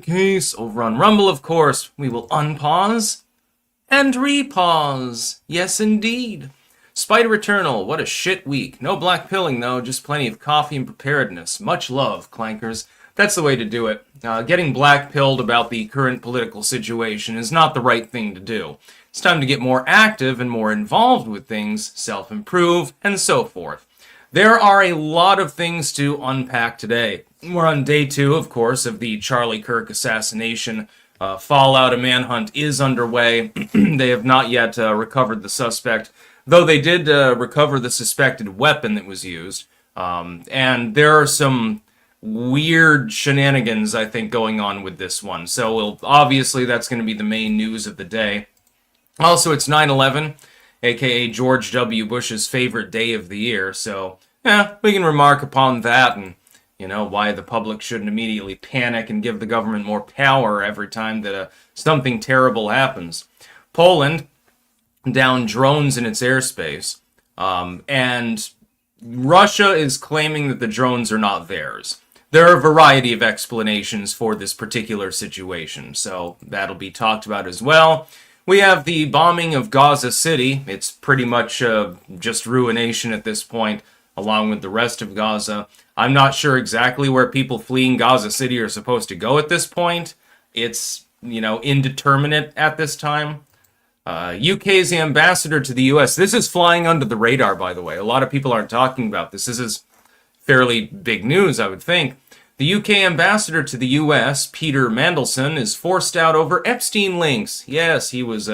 case over on Rumble, of course, we will unpause and repause. Yes, indeed. Spider Eternal, what a shit week. No black pilling, though, just plenty of coffee and preparedness. Much love, clankers. That's the way to do it. Getting black pilled about the current political situation is not the right thing to do. It's time to get more active and more involved with things, self-improve, and so forth. There are a lot of things to unpack today. We're on day 2, of course, of the Charlie Kirk assassination. Fallout, a manhunt is underway. They have not yet recovered the suspect, though they did recover the suspected weapon that was used. And there are some weird shenanigans, I think, going on with this one. So obviously that's going to be the main news of the day. Also, it's 9/11, aka George W. Bush's favorite day of the year. So, yeah, we can remark upon that and, why the public shouldn't immediately panic and give the government more power every time that something terrible happens. Poland down drones in its airspace, and Russia is claiming that the drones are not theirs. There are a variety of explanations for this particular situation, so that'll be talked about as well. We have the bombing of Gaza City. It's pretty much just ruination at this point, along with the rest of Gaza. I'm not sure exactly where people fleeing Gaza City are supposed to go at this point. It's, indeterminate at this time. UK's ambassador to the US. This is flying under the radar, by the way. A lot of people aren't talking about this. This is fairly big news, I would think. The UK ambassador to the US, Peter Mandelson, is forced out over Epstein links. Yes, he was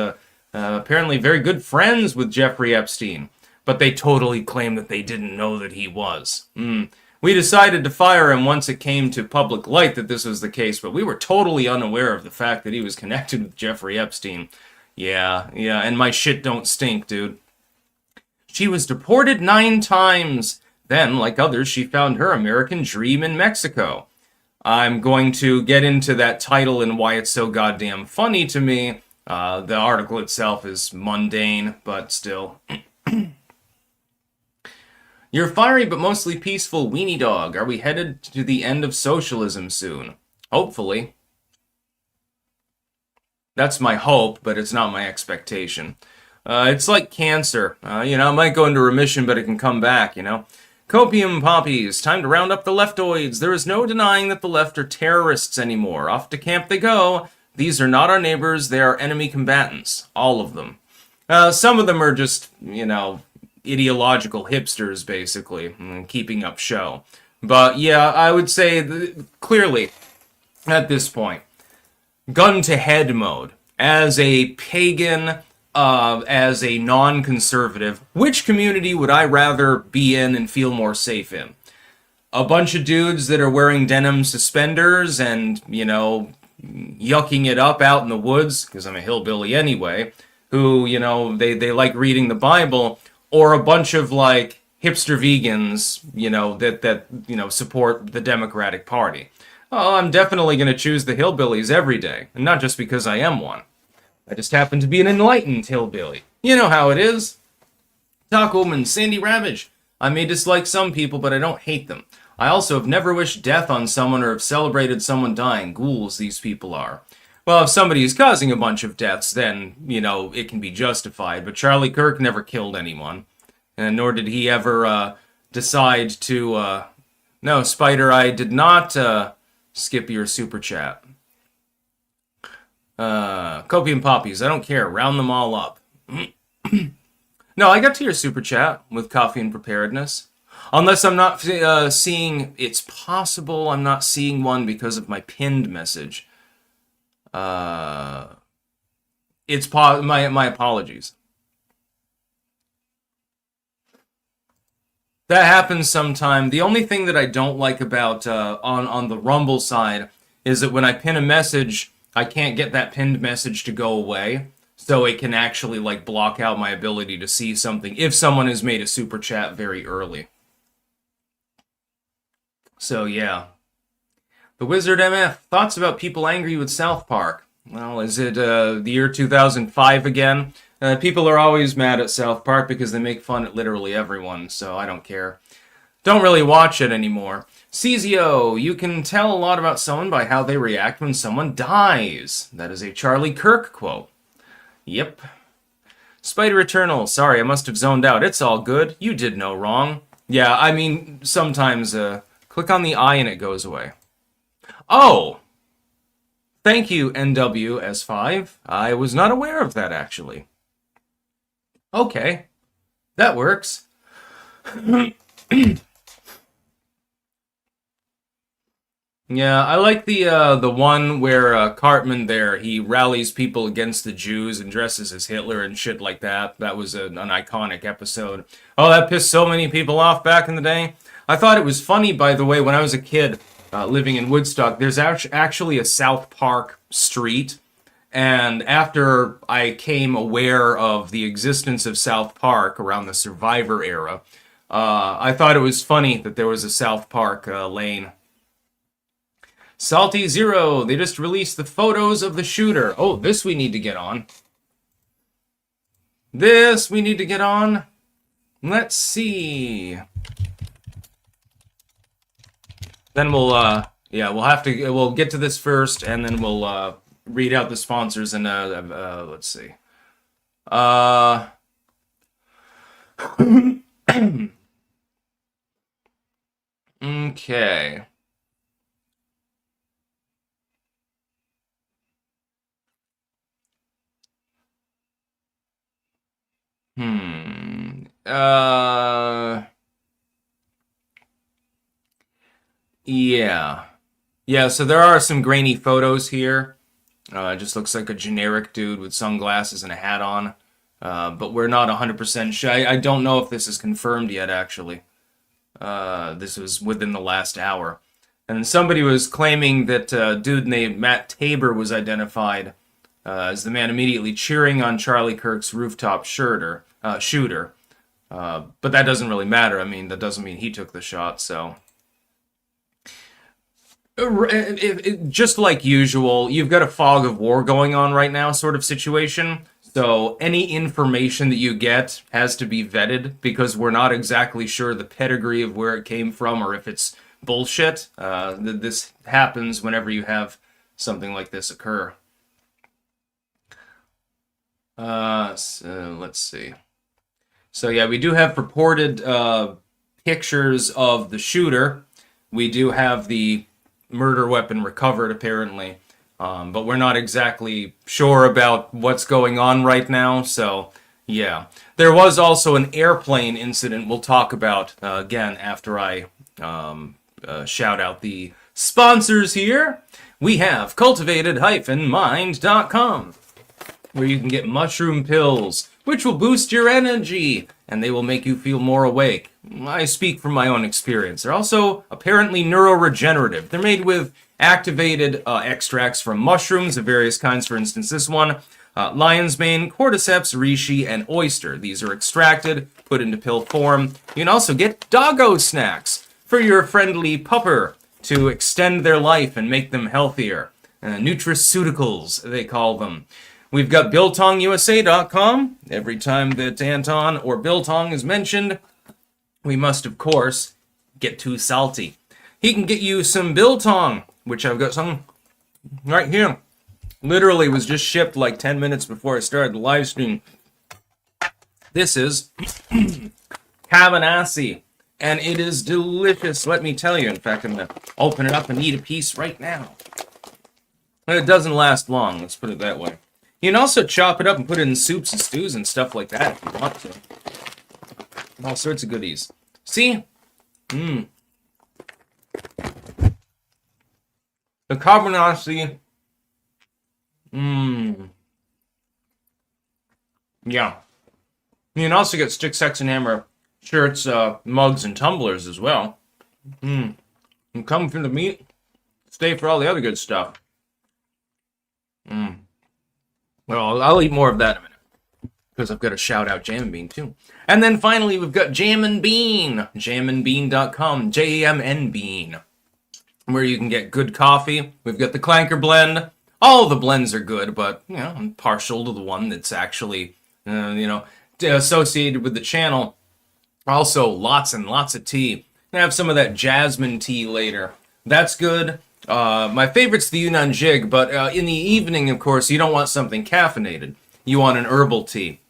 apparently very good friends with Jeffrey Epstein, but they totally claim that they didn't know that he was. We decided to fire him once it came to public light that this was the case, but we were totally unaware of the fact that he was connected with Jeffrey Epstein. Yeah, and my shit don't stink, dude. She was deported 9 times. Then, like others, she found her American dream in Mexico. I'm going to get into that title and why it's so goddamn funny to me. The article itself is mundane, but still. You're fiery but mostly peaceful weenie dog. Are we headed to the end of socialism soon? Hopefully. That's my hope, but it's not my expectation. It's like cancer. It might go into remission, but it can come back, Copium poppies, time to round up the leftoids. There is no denying that the left are terrorists anymore. Off to camp they go. These are not our neighbors, they are enemy combatants. All of them. Some of them are just, ideological hipsters, basically, keeping up show. But yeah, I would say, clearly, at this point, gun-to-head mode. As a pagan, as a non-conservative, which community would I rather be in and feel more safe in? A bunch of dudes that are wearing denim suspenders and, yucking it up out in the woods, because I'm a hillbilly anyway, who, they like reading the Bible, or a bunch of, hipster vegans, that support the Democratic Party. Oh, I'm definitely going to choose the hillbillies every day, and not just because I am one. I just happen to be an enlightened hillbilly. You know how it is. Tacoman, Sandy Ravage. I may dislike some people, but I don't hate them. I also have never wished death on someone or have celebrated someone dying. Ghouls, these people are. Well, if somebody is causing a bunch of deaths, then, it can be justified. But Charlie Kirk never killed anyone. And nor did he ever decide to... No, Spider, I did not skip your super chat. Copium poppies, I don't care. Round them all up. No, I got to your super chat with coffee and preparedness. Unless I'm not seeing... It's possible I'm not seeing one because of my pinned message. My apologies. That happens sometime. The only thing that I don't like about on the Rumble side is that when I pin a message, I can't get that pinned message to go away, so it can actually block out my ability to see something if someone has made a super chat very early. So yeah. The Wizard MF, thoughts about people angry with South Park? Well, is it the year 2005 again? People are always mad at South Park because they make fun at literally everyone, so I don't care. Don't really watch it anymore. Cezio, you can tell a lot about someone by how they react when someone dies. That is a Charlie Kirk quote. Yep. Spider Eternal, sorry, I must have zoned out. It's all good. You did no wrong. Yeah, I mean, sometimes, click on the eye and it goes away. Oh! Thank you, NWS5. I was not aware of that, actually. Okay. That works. Yeah, I like the one where Cartman there, he rallies people against the Jews and dresses as Hitler and shit like that. That was an iconic episode. Oh, that pissed so many people off back in the day. I thought it was funny, by the way, when I was a kid living in Woodstock, there's actually a South Park street. And after I came aware of the existence of South Park around the Survivor era, I thought it was funny that there was a South Park lane. Salty Zero, they just released the photos of the shooter. Oh, this we need to get on. This we need to get on. Let's see. Then we'll we'll get to this first, and then we'll read out the sponsors and let's see. Okay. Yeah. Yeah, so there are some grainy photos here. It just looks like a generic dude with sunglasses and a hat on. But we're not 100% sure. I don't know if this is confirmed yet, actually. This was within the last hour. And somebody was claiming that a dude named Matt Tabor was identified as the man immediately cheering on Charlie Kirk's rooftop shooter. But that doesn't really matter. I mean, that doesn't mean he took the shot, so... Just like usual, you've got a fog of war going on right now sort of situation. So any information that you get has to be vetted because we're not exactly sure the pedigree of where it came from or if it's bullshit. This happens whenever you have something like this occur. So let's see. So yeah, we do have purported pictures of the shooter. We do have the murder weapon recovered, apparently. But we're not exactly sure about what's going on right now, so yeah. There was also an airplane incident we'll talk about, again, after I shout out the sponsors here. We have cultivated-mind.com, where you can get mushroom pills, which will boost your energy, and they will make you feel more awake. I speak from my own experience. They're also apparently neuroregenerative. They're made with activated extracts from mushrooms of various kinds. For instance, this one, lion's mane, cordyceps, reishi, and oyster. These are extracted, put into pill form. You can also get doggo snacks for your friendly pupper to extend their life and make them healthier. Nutraceuticals, they call them. We've got BiltongUSA.com. Every time that Anton or Biltong is mentioned, we must, of course, get too salty. He can get you some Biltong, which I've got some right here. Literally was just shipped like 10 minutes before I started the live stream. This is Cabanassi, and it is delicious, let me tell you. In fact, I'm going to open it up and eat a piece right now. And it doesn't last long, let's put it that way. You can also chop it up and put it in soups and stews and stuff like that if you want to. All sorts of goodies. See? The Cabanassi. Yeah. You can also get Stick, Sex, and Hammer shirts, mugs, and tumblers as well. And come for the meat, stay for all the other good stuff. Well, I'll eat more of that in a minute, because I've got to shout out Jam and Bean, too. And then finally, we've got Jam and Bean, jamandbean.com, J-A-M-N Bean, where you can get good coffee. We've got the Clanker blend. All the blends are good, but, you know, I'm partial to the one that's actually, associated with the channel. Also, lots and lots of tea. Have some of that jasmine tea later. That's good. My favorite's the Yunnan Jig, but in the evening, of course, you don't want something caffeinated. You want an herbal tea.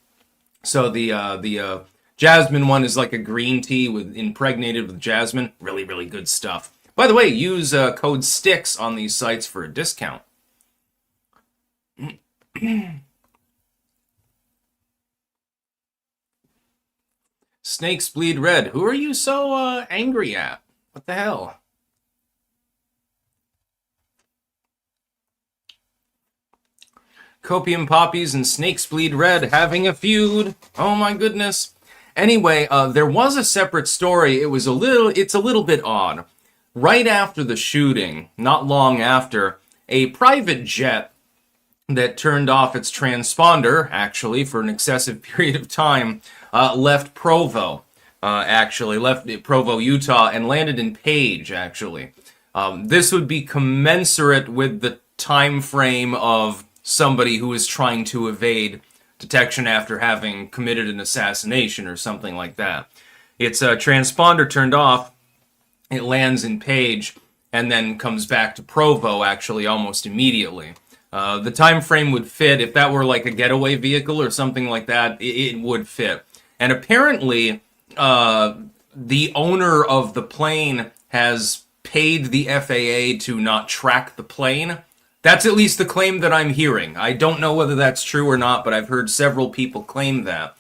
So the jasmine one is like a green tea with impregnated with jasmine. Really, really good stuff. By the way, use code STICKS on these sites for a discount. Snakes bleed red. Who are you so angry at? What the hell? Copium poppies and snakes bleed red having a feud. Oh my goodness. Anyway, there was a separate story. It's a little bit odd. Right after the shooting, not long after, a private jet that turned off its transponder, actually, for an excessive period of time, left Provo, left Provo, Utah, and landed in Page, actually. This would be commensurate with the time frame of somebody who is trying to evade detection after having committed an assassination or something like that. Its transponder turned off, it lands in Page, and then comes back to Provo, actually, almost immediately. The time frame would fit. If that were like a getaway vehicle or something like that, it would fit. And apparently, the owner of the plane has paid the FAA to not track the plane. That's at least the claim that I'm hearing. I don't know whether that's true or not, but I've heard several people claim that,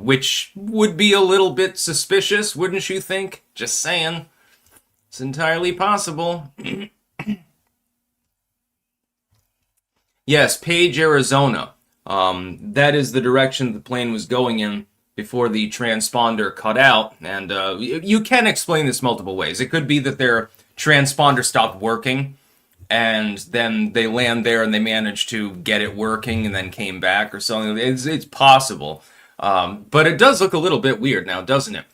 which would be a little bit suspicious, wouldn't you think? Just saying. It's entirely possible. Yes, Page, Arizona. That is the direction the plane was going in before the transponder cut out. And you can explain this multiple ways. It could be that their transponder stopped working, and then they land there and they managed to get it working and then came back or something. It's possible. But it does look a little bit weird now, doesn't it?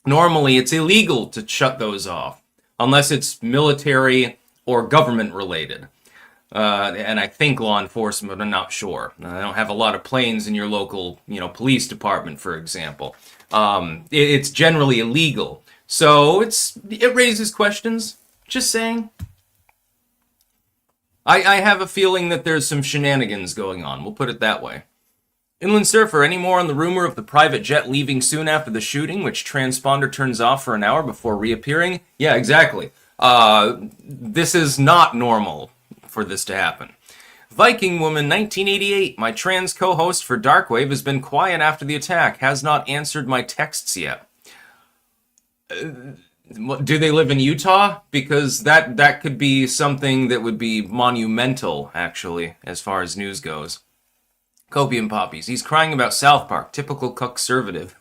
Normally, it's illegal to shut those off, unless it's military or government related. And I think law enforcement, I'm not sure. I don't have a lot of planes in your local, police department, for example. It's generally illegal. So it raises questions. Just saying. I have a feeling that there's some shenanigans going on. We'll put it that way. Inland Surfer, any more on the rumor of the private jet leaving soon after the shooting, which transponder turns off for an hour before reappearing? Yeah, exactly. This is not normal for this to happen. Viking Woman 1988, my trans co-host for Darkwave has been quiet after the attack, has not answered my texts yet. Do they live in Utah? Because that could be something that would be monumental, actually, as far as news goes. Copium poppies. He's crying about South Park. Typical conservative.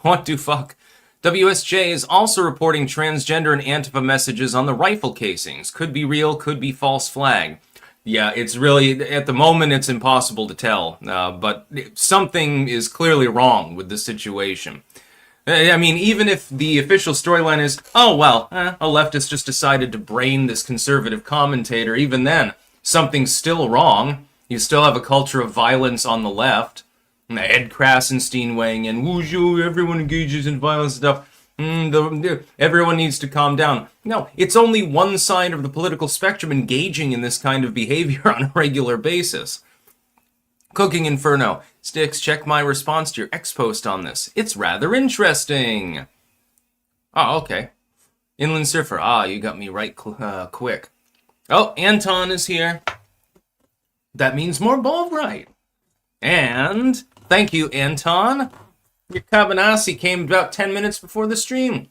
What the fuck? WSJ is also reporting transgender and Antifa messages on the rifle casings. Could be real, could be false flag. Yeah, it's really, at the moment, it's impossible to tell. But something is clearly wrong with the situation. I mean, even if the official storyline is, oh, well, a leftist just decided to brain this conservative commentator, even then, something's still wrong. You still have a culture of violence on the left. Ed Krasenstein weighing in, woo, everyone engages in violence stuff. Everyone needs to calm down. No, it's only one side of the political spectrum engaging in this kind of behavior on a regular basis. Cooking Inferno. Sticks, check my response to your X-post on this. It's rather interesting. Oh, okay. Inland Surfer. You got me right quick. Oh, Anton is here. That means more Bovright. And thank you, Anton. Your Cabanassi came about 10 minutes before the stream.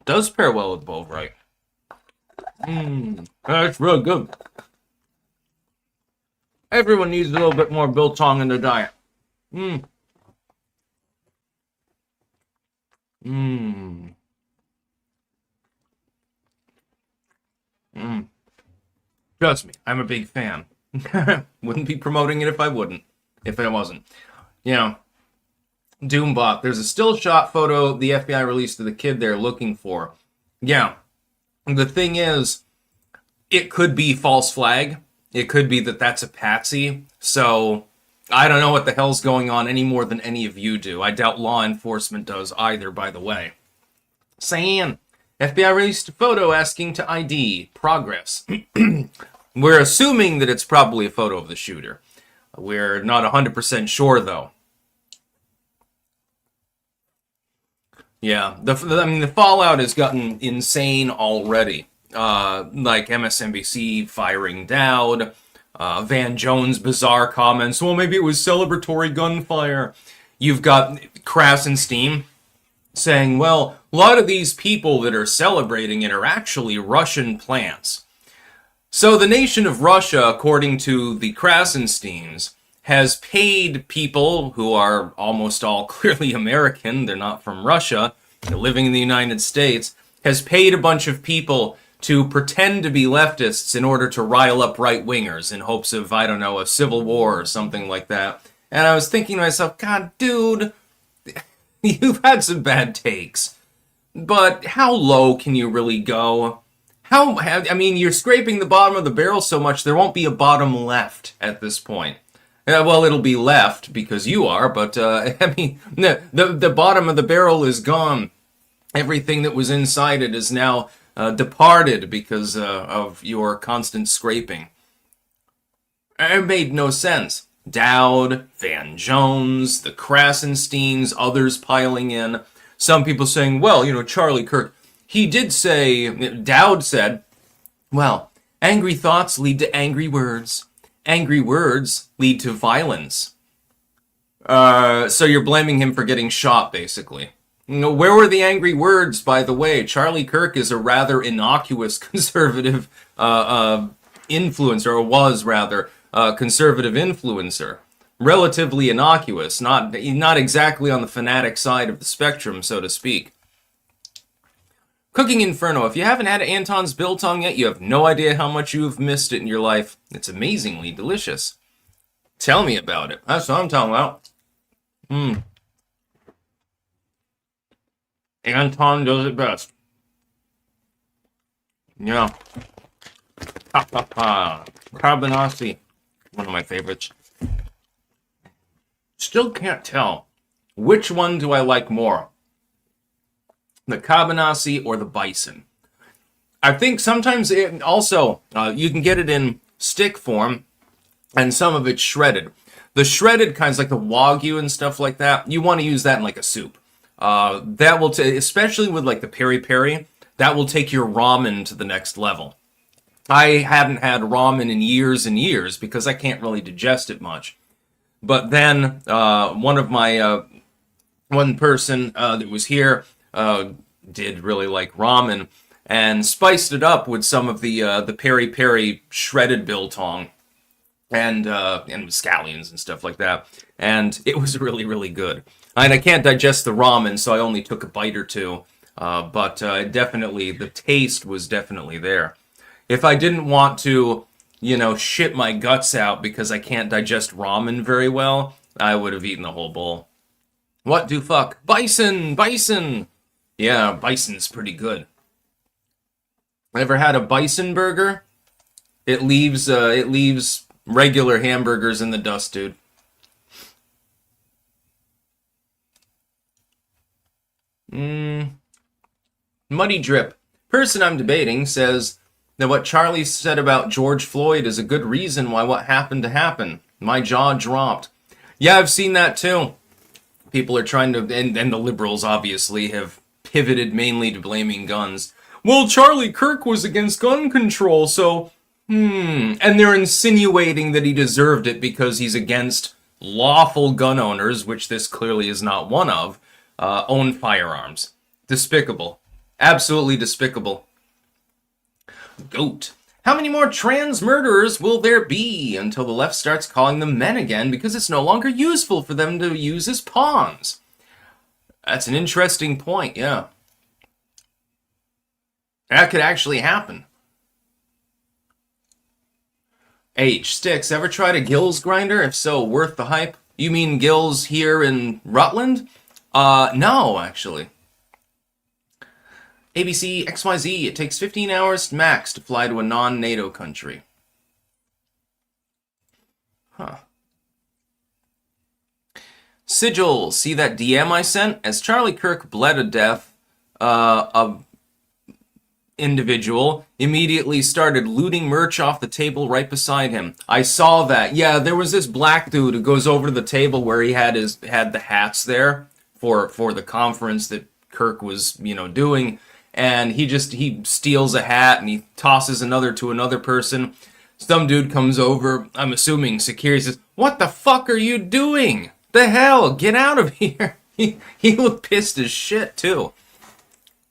Does pair well with Bovright. That's real good. Everyone needs a little bit more biltong in their diet. Trust me, I'm a big fan. Wouldn't be promoting it if I wasn't. Doombot, there's a still shot photo the FBI released of the kid they're looking for. Yeah. The thing is, it could be false flag. It could be that that's a patsy. So, I don't know what the hell's going on any more than any of you do. I doubt law enforcement does either, by the way. Cyan. FBI released a photo asking to ID. Progress. We're assuming that it's probably a photo of the shooter. We're not 100% sure, though. Yeah, the fallout has gotten insane already. Like MSNBC firing Dowd, Van Jones' bizarre comments, well, maybe it was celebratory gunfire. You've got Krasenstein saying, well, a lot of these people that are celebrating it are actually Russian plants. So the nation of Russia, according to the Krasensteins, has paid people who are almost all clearly American, they're not from Russia, they're living in the United States, has paid a bunch of people to pretend to be leftists in order to rile up right-wingers in hopes of, I don't know, a civil war or something like that. And I was thinking to myself, God, dude, you've had some bad takes. But how low can you really go? You're scraping the bottom of the barrel so much there won't be a bottom left at this point. Well, it'll be left because you are, but the bottom of the barrel is gone. Everything that was inside it is now departed because of your constant scraping. It made no sense. Dowd, Van Jones, the Krasensteins, others piling in. Some people saying, well, Charlie Kirk, he did say, Dowd said, well, angry thoughts lead to angry words. Angry words lead to violence. So you're blaming him for getting shot, basically. Where were the angry words, by the way? Charlie Kirk is a rather innocuous conservative influencer, or was rather conservative influencer. Relatively innocuous, not exactly on the fanatic side of the spectrum, so to speak. Cooking Inferno. If you haven't had Anton's biltong yet, you have no idea how much you have missed it in your life. It's amazingly delicious. Tell me about it. That's what I'm talking about. Anton does it best. Yeah. Ha ha ha. Carbonasi. One of my favorites. Still can't tell. Which one do I like more? The Carbonasi or the bison? I think sometimes it also, you can get it in stick form, and some of it's shredded. The shredded kinds, like the Wagyu and stuff like that, you want to use that in like a soup. That will, especially with like the peri-peri, that will take your ramen to the next level. I hadn't had ramen in years and years because I can't really digest it much. But then one person that was here did really like ramen and spiced it up with some of the peri-peri shredded biltong and scallions and stuff like that, and it was really, really good. And I can't digest the ramen, so I only took a bite or two, but definitely the taste was definitely there. If I didn't want to, shit my guts out because I can't digest ramen very well, I would have eaten the whole bowl. What do fuck? Bison! Bison! Yeah, bison's pretty good. Ever had a bison burger? It leaves regular hamburgers in the dust, dude. Muddy Drip. Person I'm debating says that what Charlie said about George Floyd is a good reason why what happened to happen. My jaw dropped. Yeah, I've seen that too. People are trying to, and the liberals obviously have pivoted mainly to blaming guns. Well, Charlie Kirk was against gun control, so, and they're insinuating that he deserved it because he's against lawful gun owners, which this clearly is not one of, own firearms. Despicable. Absolutely despicable. Goat. How many more trans murderers will there be until the left starts calling them men again because it's no longer useful for them to use as pawns? That's an interesting point, yeah. That could actually happen. H. Sticks, ever tried a Gills grinder? If so, worth the hype? You mean Gills here in Rutland? No, actually. ABC XYZ, it takes 15 hours max to fly to a non-NATO country. Huh. Sigil, see that DM I sent? As Charlie Kirk bled to death, a individual immediately started looting merch off the table right beside him. I saw that. Yeah, there was this black dude who goes over to the table where he had the hats there for the conference that Kirk was, doing, and he steals a hat and he tosses another to another person. Some dude comes over, I'm assuming security, says, "What the fuck are you doing? The hell? Get out of here." He looked pissed as shit, too.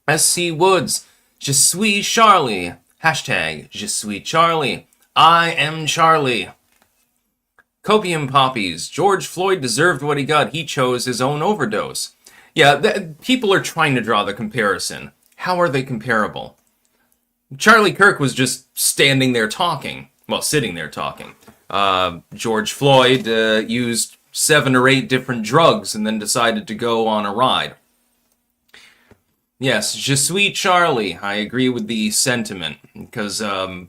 SC Woods, Je suis Charlie. Hashtag Je suis Charlie. I am Charlie. Copium Poppies, George Floyd deserved what he got. He chose his own overdose. Yeah, people are trying to draw the comparison. How are they comparable? Charlie Kirk was just standing there talking. Well, sitting there talking. George Floyd used 7 or 8 different drugs and then decided to go on a ride. Yes, Je suis Charlie. I agree with the sentiment, because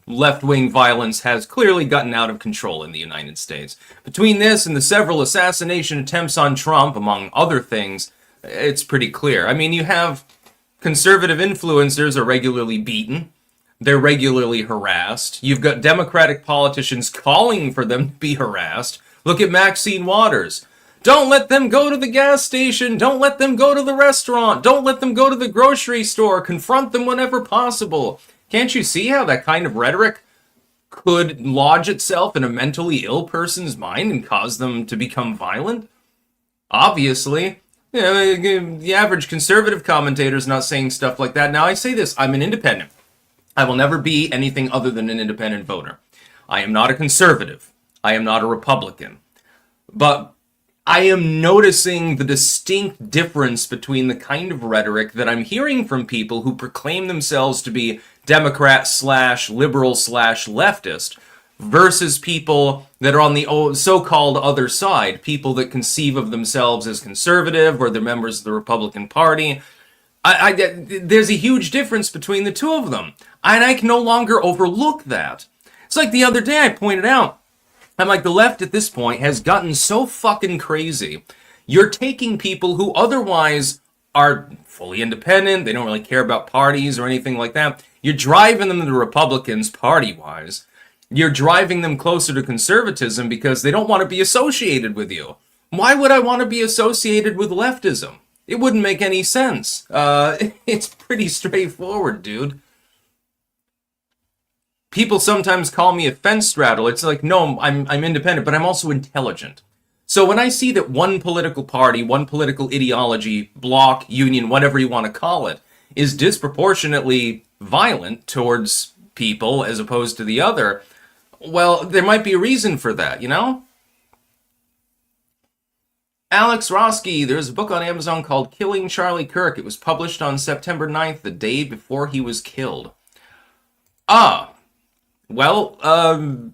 left-wing violence has clearly gotten out of control in the United States. Between this and the several assassination attempts on Trump, among other things, it's pretty clear. I mean, you have conservative influencers are regularly beaten. They're regularly harassed. You've got Democratic politicians calling for them to be harassed. Look at Maxine Waters. Don't let them go to the gas station. Don't let them go to the restaurant. Don't let them go to the grocery store. Confront them whenever possible. Can't you see how that kind of rhetoric could lodge itself in a mentally ill person's mind and cause them to become violent? Obviously. The average conservative commentator is not saying stuff like that. Now, I say this. I'm an independent. I will never be anything other than an independent voter. I am not a conservative. I am not a Republican. But I am noticing the distinct difference between the kind of rhetoric that I'm hearing from people who proclaim themselves to be Democrat/liberal/leftist versus people that are on the so-called other side, people that conceive of themselves as conservative or they're members of the Republican Party. There's a huge difference between the two of them, and I can no longer overlook that. It's like the other day I pointed out, I'm like, the left at this point has gotten so fucking crazy. You're taking people who otherwise are fully independent, they don't really care about parties or anything like that. You're driving them to the Republicans party-wise. You're driving them closer to conservatism because they don't want to be associated with you. Why would I want to be associated with leftism? It wouldn't make any sense. It's pretty straightforward, dude. People sometimes call me a fence straddler. It's like, no, I'm independent, but I'm also intelligent. So when I see that one political party, one political ideology, bloc, union, whatever you want to call it, is disproportionately violent towards people as opposed to the other, well, there might be a reason for that, you know? Alex Roski, there's a book on Amazon called Killing Charlie Kirk. It was published on September 9th, the day before he was killed. Well,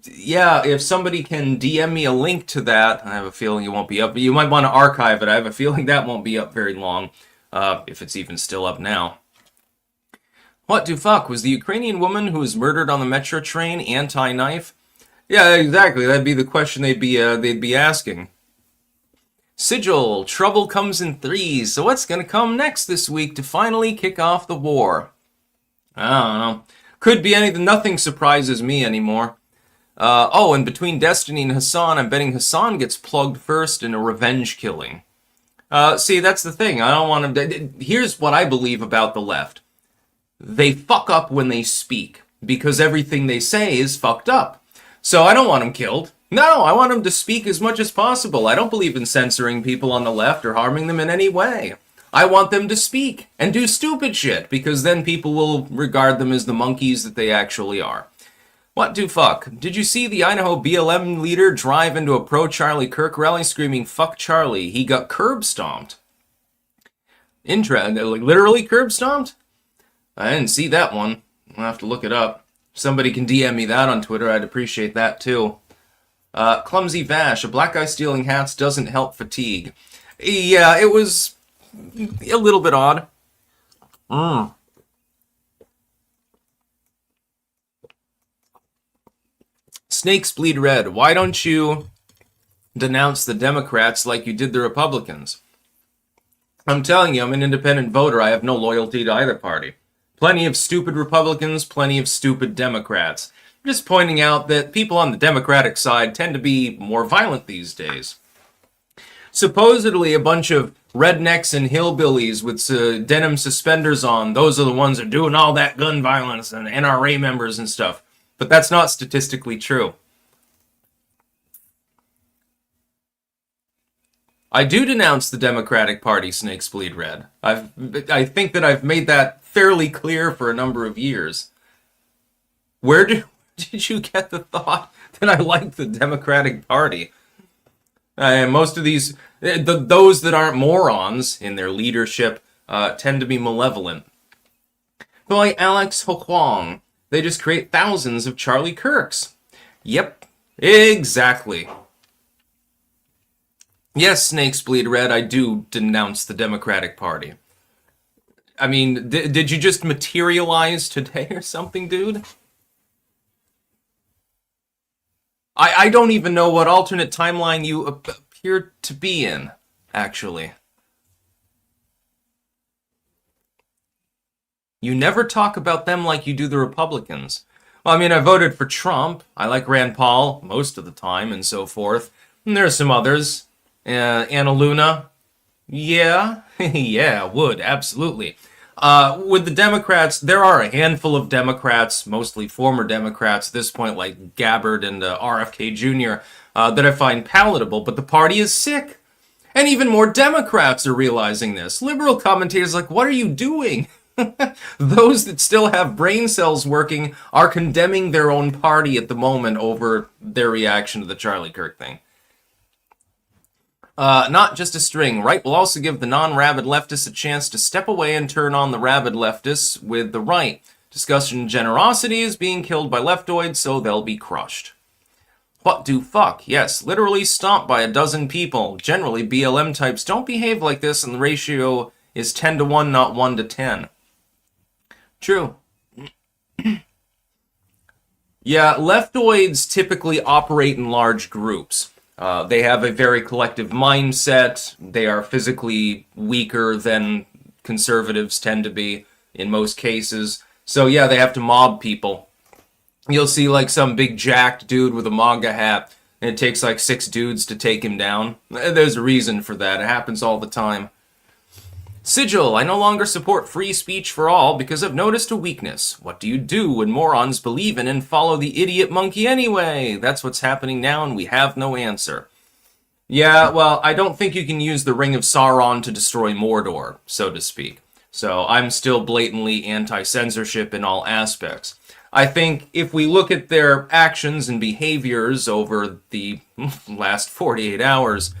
yeah, if somebody can DM me a link to that, I have a feeling it won't be up. You might want to archive it. I have a feeling that won't be up very long, if it's even still up now. What the fuck? Was the Ukrainian woman who was murdered on the metro train anti-knife? Yeah, exactly. That'd be the question they'd be asking. Sigil, trouble comes in threes, so what's gonna come next this week to finally kick off the war? I don't know. Could be anything. Nothing surprises me anymore. And between Destiny and Hassan, I'm betting Hassan gets plugged first in a revenge killing. See, that's the thing. I don't want to... Here's what I believe about the left. They fuck up when they speak, because everything they say is fucked up. So I don't want them killed. No, I want them to speak as much as possible. I don't believe in censoring people on the left or harming them in any way. I want them to speak and do stupid shit, because then people will regard them as the monkeys that they actually are. What the fuck? Did you see the Idaho BLM leader drive into a pro-Charlie Kirk rally screaming, "Fuck Charlie"? He got curb stomped. Literally curb stomped? I didn't see that one. I'll have to look it up. If somebody can DM me that on Twitter, I'd appreciate that too. Clumsy Vash, a black guy stealing hats doesn't help fatigue. Yeah, it was a little bit odd. Snakes bleed red. Why don't you denounce the Democrats like you did the Republicans. I'm telling you, I'm an independent voter. I have no loyalty to either party. Plenty of stupid Republicans, plenty of stupid Democrats. I'm just pointing out that people on the Democratic side tend to be more violent these days. Supposedly a bunch of rednecks and hillbillies with denim suspenders on, those are the ones that are doing all that gun violence, and NRA members and stuff. But that's not statistically true. I do denounce the Democratic Party, Snakes Bleed Red. I think that I've made that fairly clear for a number of years. Where did you get the thought that I like the Democratic Party? Most of these, those that aren't morons in their leadership, tend to be malevolent. But like Alex Hokwang, they just create thousands of Charlie Kirks. Yep, exactly. Yes, Snakes Bleed Red, I do denounce the Democratic Party. I mean, did you just materialize today or something, dude? I don't even know what alternate timeline you appear to be in, actually. You never talk about them like you do the Republicans. Well, I mean, I voted for Trump. I like Rand Paul most of the time and so forth. And there are some others. Anna Luna. Yeah. Yeah, would. Absolutely. With the Democrats, there are a handful of Democrats, mostly former Democrats at this point, like Gabbard and RFK Jr., that I find palatable, but the party is sick. And even more Democrats are realizing this. Liberal commentators are like, what are you doing? Those that still have brain cells working are condemning their own party at the moment over their reaction to the Charlie Kirk thing. Not just a string. Right will also give the non-rabid leftists a chance to step away and turn on the rabid leftists with the right. Discussion generosity is being killed by leftoids, so they'll be crushed. What do fuck? Yes, literally stomped by a dozen people. Generally, BLM types don't behave like this, and the ratio is 10 to 1, not 1 to 10. True. Yeah, leftoids typically operate in large groups. They have a very collective mindset. They are physically weaker than conservatives tend to be in most cases. So yeah, they have to mob people. You'll see like some big jacked dude with a MAGA hat, and it takes like 6 dudes to take him down. There's a reason for that. It happens all the time. Sigil, I no longer support free speech for all because I've noticed a weakness. What do you do when morons believe in and follow the idiot monkey anyway? That's what's happening now, and we have no answer. Yeah, well, I don't think you can use the Ring of Sauron to destroy Mordor, so to speak. So I'm still blatantly anti-censorship in all aspects. I think if we look at their actions and behaviors over the last 48 hours,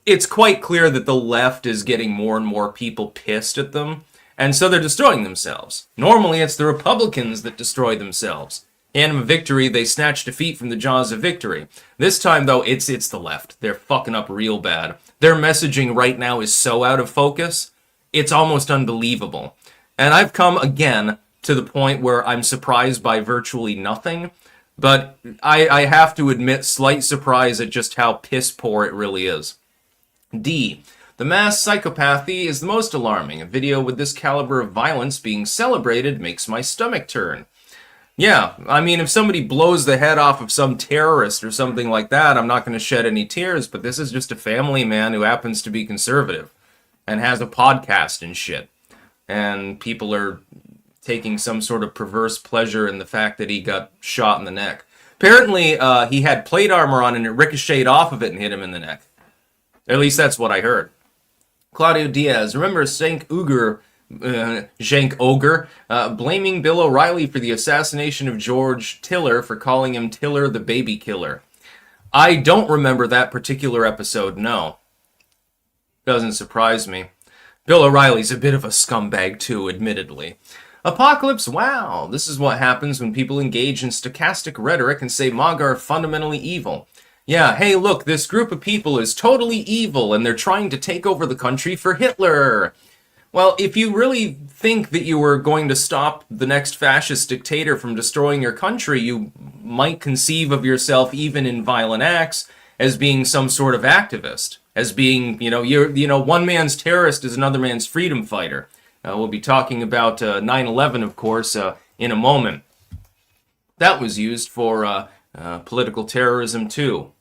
it's quite clear that the left is getting more and more people pissed at them, and so they're destroying themselves. Normally, it's the Republicans that destroy themselves. Hand them a victory, they snatch defeat from the jaws of victory. This time, though, it's the left. They're fucking up real bad. Their messaging right now is so out of focus, it's almost unbelievable. And I've come, again, to the point where I'm surprised by virtually nothing, but I have to admit slight surprise at just how piss poor it really is. D. The mass psychopathy is the most alarming. A video with this caliber of violence being celebrated makes my stomach turn. Yeah, I mean, if somebody blows the head off of some terrorist or something like that, I'm not going to shed any tears, but this is just a family man who happens to be conservative and has a podcast and shit. And people are taking some sort of perverse pleasure in the fact that he got shot in the neck. Apparently, he had plate armor on and it ricocheted off of it and hit him in the neck. At least that's what I heard. Claudio Diaz, remember Cenk Ogre, blaming Bill O'Reilly for the assassination of George Tiller for calling him Tiller the baby killer. I don't remember that particular episode, no. Doesn't surprise me. Bill O'Reilly's a bit of a scumbag too, admittedly. Apocalypse, wow, this is what happens when people engage in stochastic rhetoric and say MAGA are fundamentally evil. Yeah, hey look, this group of people is totally evil and they're trying to take over the country for Hitler. Well, if you really think that you were going to stop the next fascist dictator from destroying your country, you might conceive of yourself even in violent acts as being some sort of activist, as being, one man's terrorist is another man's freedom fighter. We'll be talking about 9/11, of course, in a moment. That was used for political terrorism, too.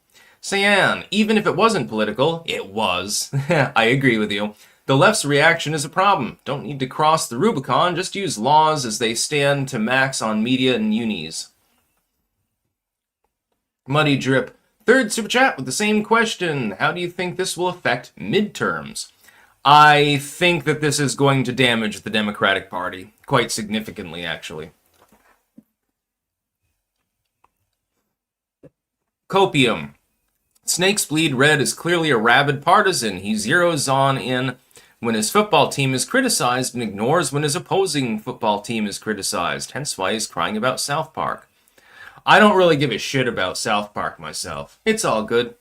Cyan, even if it wasn't political, it was. I agree with you. The left's reaction is a problem. Don't need to cross the Rubicon, just use laws as they stand to max on media and unis. Muddy Drip, third super chat with the same question. How do you think this will affect midterms? I think that this is going to damage the Democratic Party, quite significantly, actually. Copium. Snakes Bleed Red is clearly a rabid partisan. He zeroes on in when his football team is criticized and ignores when his opposing football team is criticized. Hence why he's crying about South Park. I don't really give a shit about South Park myself. It's all good.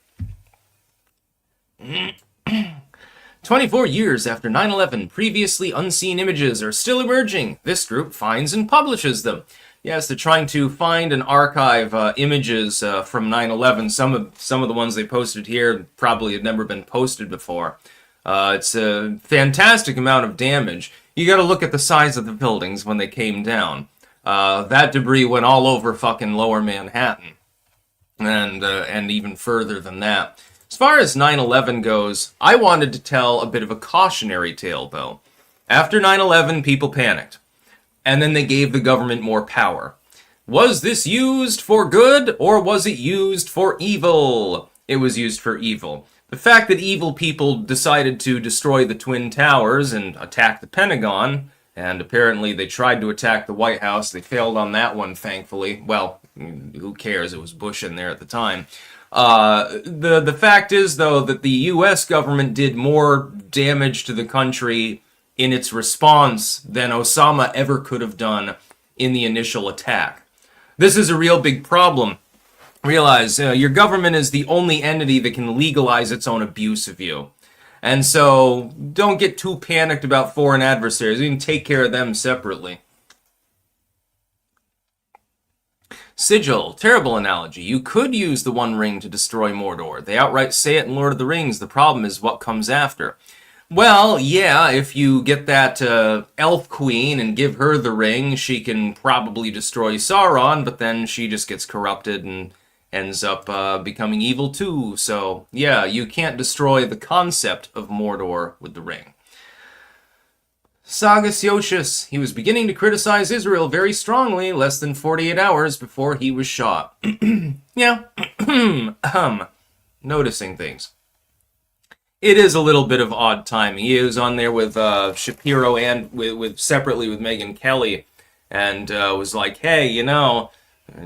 24 years after 9/11, previously unseen images are still emerging. This group finds and publishes them. Yes, they're trying to find and archive images from 9/11. Some of the ones they posted here probably had never been posted before. It's a fantastic amount of damage. You got to look at the size of the buildings when they came down. That debris went all over fucking Lower Manhattan, and even further than that. As far as 9/11 goes, I wanted to tell a bit of a cautionary tale, though. After 9/11, people panicked, and then they gave the government more power. Was this used for good, or was it used for evil? It was used for evil. The fact that evil people decided to destroy the Twin Towers and attack the Pentagon, and apparently they tried to attack the White House. They failed on that one, thankfully. Well, who cares? It was Bush in there at the time. The fact is, though, that the U.S. government did more damage to the country in its response than Osama ever could have done in the initial attack. This is a real big problem. Realize your government is the only entity that can legalize its own abuse of you. And so don't get too panicked about foreign adversaries. You can take care of them separately. Sigil, terrible analogy. You could use the One Ring to destroy Mordor. They outright say it in Lord of the Rings. The problem is what comes after. Well, yeah, if you get that elf queen and give her the ring, she can probably destroy Sauron, but then she just gets corrupted and ends up becoming evil too. So, yeah, you can't destroy the concept of Mordor with the ring. Sagas Yoshis, he was beginning to criticize Israel very strongly less than 48 hours before he was shot. Yeah, noticing things. It is a little bit of odd timing. He was on there with Shapiro and with separately with Megyn Kelly, and was like, hey,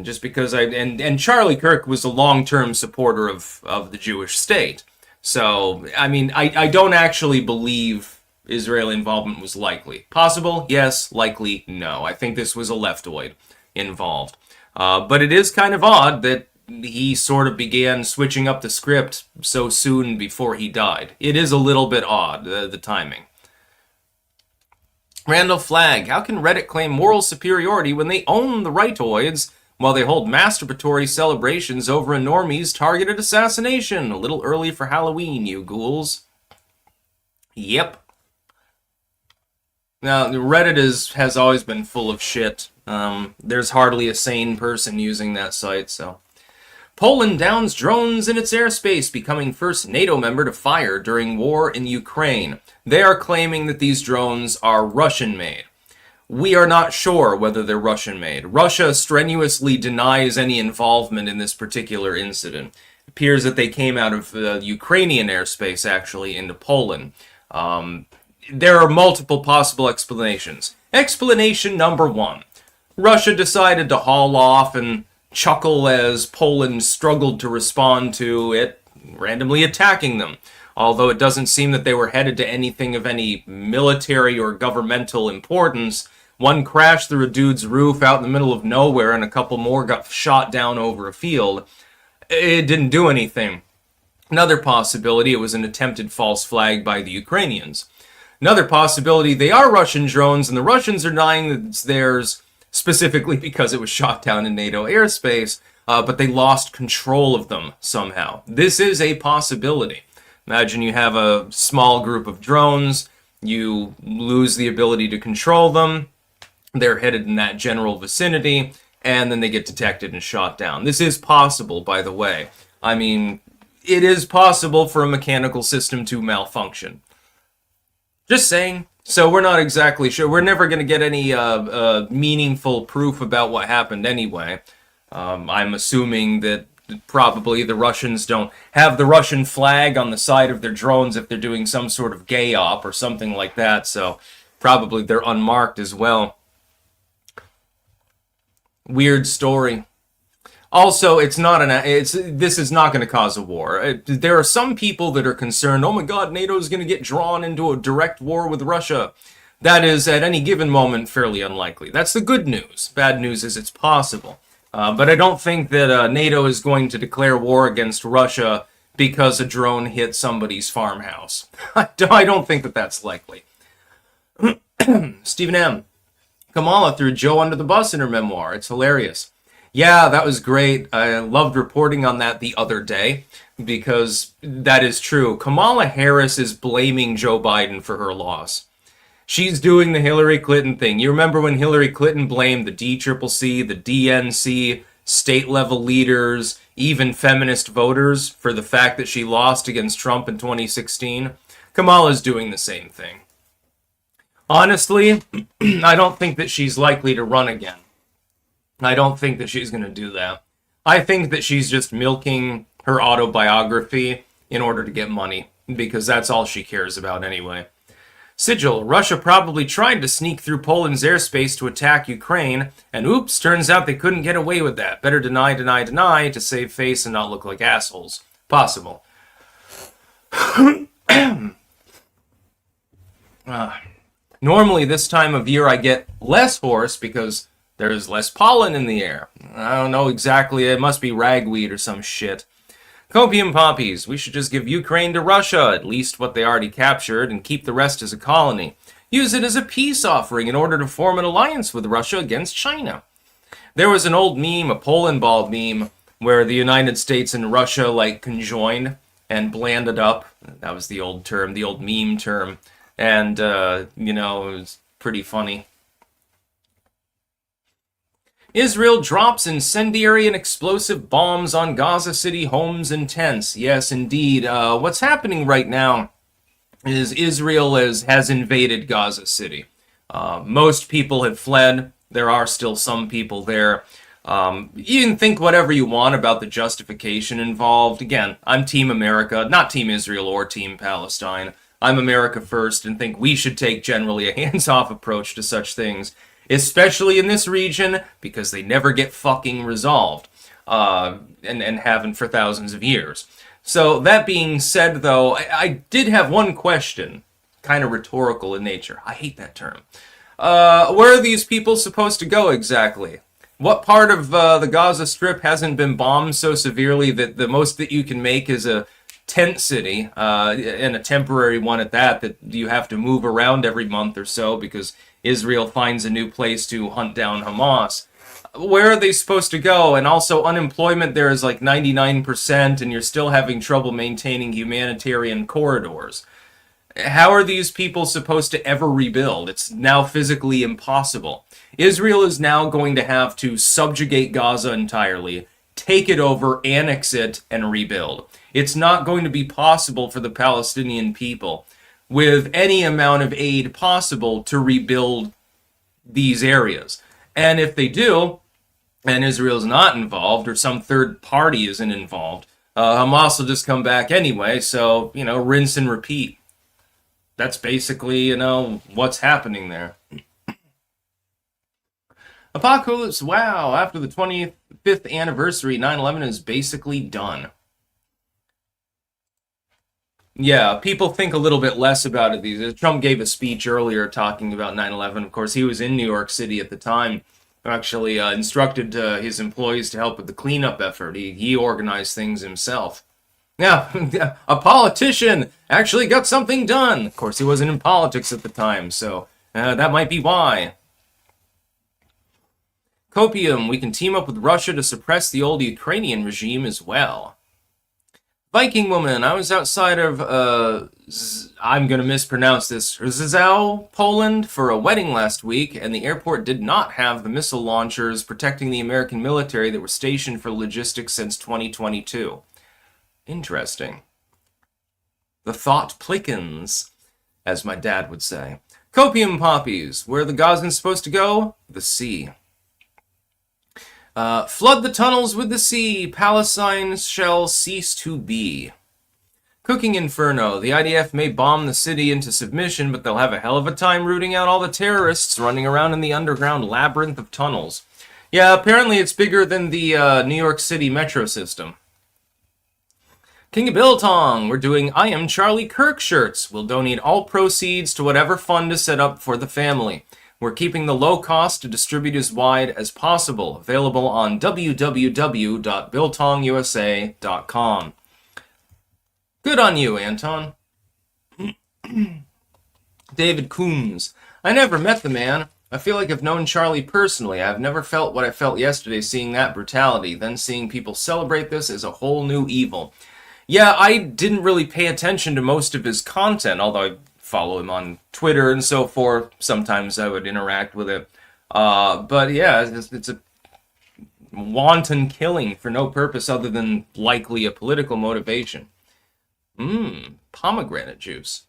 just because and Charlie Kirk was a long-term supporter of the Jewish state. So, I mean, I don't actually believe Israeli involvement was likely. Possible? Yes. Likely? No. I think this was a leftoid involved. But it is kind of odd that he sort of began switching up the script so soon before he died. It is a little bit odd, the timing. Randall Flagg, how can Reddit claim moral superiority when they own the rightoids while they hold masturbatory celebrations over a normie's targeted assassination? A little early for Halloween, you ghouls. Yep. Now, Reddit has always been full of shit. There's hardly a sane person using that site, so. Poland downs drones in its airspace, becoming first NATO member to fire during war in Ukraine. They are claiming that these drones are Russian-made. We are not sure whether they're Russian-made. Russia strenuously denies any involvement in this particular incident. It appears that they came out of Ukrainian airspace, actually, into Poland. There are multiple possible explanations. Explanation number one. Russia decided to haul off and chuckle as Poland struggled to respond to it randomly attacking them. Although it doesn't seem that they were headed to anything of any military or governmental importance. One crashed through a dude's roof out in the middle of nowhere, and a couple more got shot down over a field. It didn't do anything. Another possibility, it was an attempted false flag by the Ukrainians. Another possibility, they are Russian drones, and the Russians are denying that it's theirs, specifically because it was shot down in NATO airspace. but they lost control of them somehow. This is a possibility. Imagine you have a small group of drones, you lose the ability to control them, they're headed in that general vicinity, and then they get detected and shot down. This is possible, by the way. I mean, it is possible for a mechanical system to malfunction. Just saying. So we're not exactly sure. We're never going to get any meaningful proof about what happened anyway. I'm assuming that probably the Russians don't have the Russian flag on the side of their drones if they're doing some sort of gay op or something like that, so probably they're unmarked as well. Weird story. Also, this is not going to cause a war. There are some people that are concerned, oh my god, NATO is going to get drawn into a direct war with Russia. That is, at any given moment, fairly unlikely. That's the good news. Bad news is it's possible. But I don't think that NATO is going to declare war against Russia because a drone hit somebody's farmhouse. I don't think that that's likely. Stephen M. Kamala threw Joe under the bus in her memoir. It's hilarious. Yeah, that was great. I loved reporting on that the other day because that is true. Kamala Harris is blaming Joe Biden for her loss. She's doing the Hillary Clinton thing. You remember when Hillary Clinton blamed the DCCC, the DNC, state-level leaders, even feminist voters for the fact that she lost against Trump in 2016? Kamala's doing the same thing. Honestly, I don't think that she's likely to run again. I don't think that she's going to do that. I think that she's just milking her autobiography in order to get money, because that's all she cares about anyway. Sigil, Russia probably tried to sneak through Poland's airspace to attack Ukraine, and oops, turns out they couldn't get away with that. Better deny to save face and not look like assholes. Possible. Normally this time of year I get less hoarse because there's less pollen in the air. I don't know exactly, it must be ragweed or some shit. Copium poppies, we should just give Ukraine to Russia, at least what they already captured, and keep the rest as a colony. Use it as a peace offering in order to form an alliance with Russia against China. There was an old meme, a Poland ball meme, where the United States and Russia, conjoined and blanded up. That was the old term, the old meme term. And, it was pretty funny. Israel drops incendiary and explosive bombs on Gaza City homes and tents. Yes, indeed. What's happening right now is Israel has invaded Gaza City. Most people have fled. There are still some people there. You can think whatever you want about the justification involved. Again, I'm Team America, not Team Israel or Team Palestine. I'm America first and think we should take generally a hands-off approach to such things. Especially in this region, because they never get fucking resolved, and haven't for thousands of years. So, that being said, though, I did have one question, kind of rhetorical in nature. I hate that term. Where are these people supposed to go exactly? What part of the Gaza Strip hasn't been bombed so severely that the most that you can make is a tent city, and a temporary one at that you have to move around every month or so because Israel finds a new place to hunt down Hamas. Where are they supposed to go? And also, unemployment there is 99%, and you're still having trouble maintaining humanitarian corridors. How are these people supposed to ever rebuild? It's now physically impossible. Israel is now going to have to subjugate Gaza entirely, take it over, annex it, and rebuild. It's not going to be possible for the Palestinian people, with any amount of aid possible, to rebuild these areas. And if they do, and Israel's not involved, or some third party isn't involved, Hamas will just come back anyway, so, rinse and repeat. That's basically, what's happening there. Apocalypse, wow, after the 25th anniversary, 9/11 is basically done. Yeah, people think a little bit less about it. Trump gave a speech earlier talking about 9/11. Of course, he was in New York City at the time, actually instructed his employees to help with the cleanup effort. He organized things himself. Yeah, a politician actually got something done. Of course, he wasn't in politics at the time, so that might be why. Copium, we can team up with Russia to suppress the old Ukrainian regime as well. Viking woman, I was outside of, I'm gonna mispronounce this, Rzeszów, Poland, for a wedding last week, and the airport did not have the missile launchers protecting the American military that were stationed for logistics since 2022. Interesting. The thought plickens, as my dad would say. Copium poppies, where are the Gazans supposed to go? The sea. Flood the tunnels with the sea. Palestine shall cease to be. Cooking Inferno. The IDF may bomb the city into submission, but they'll have a hell of a time rooting out all the terrorists running around in the underground labyrinth of tunnels. Yeah, apparently it's bigger than the New York City metro system. King of Biltong. We're doing I Am Charlie Kirk shirts. We'll donate all proceeds to whatever fund is set up for the family. We're keeping the low cost to distribute as wide as possible. Available on www.biltongusa.com. Good on you, Anton. David Coombs. I never met the man. I feel like I've known Charlie personally. I've never felt what I felt yesterday seeing that brutality. Then seeing people celebrate this is a whole new evil. Yeah, I didn't really pay attention to most of his content, although I follow him on Twitter and so forth. Sometimes I would interact with it. But yeah, it's a wanton killing for no purpose other than likely a political motivation. Pomegranate juice.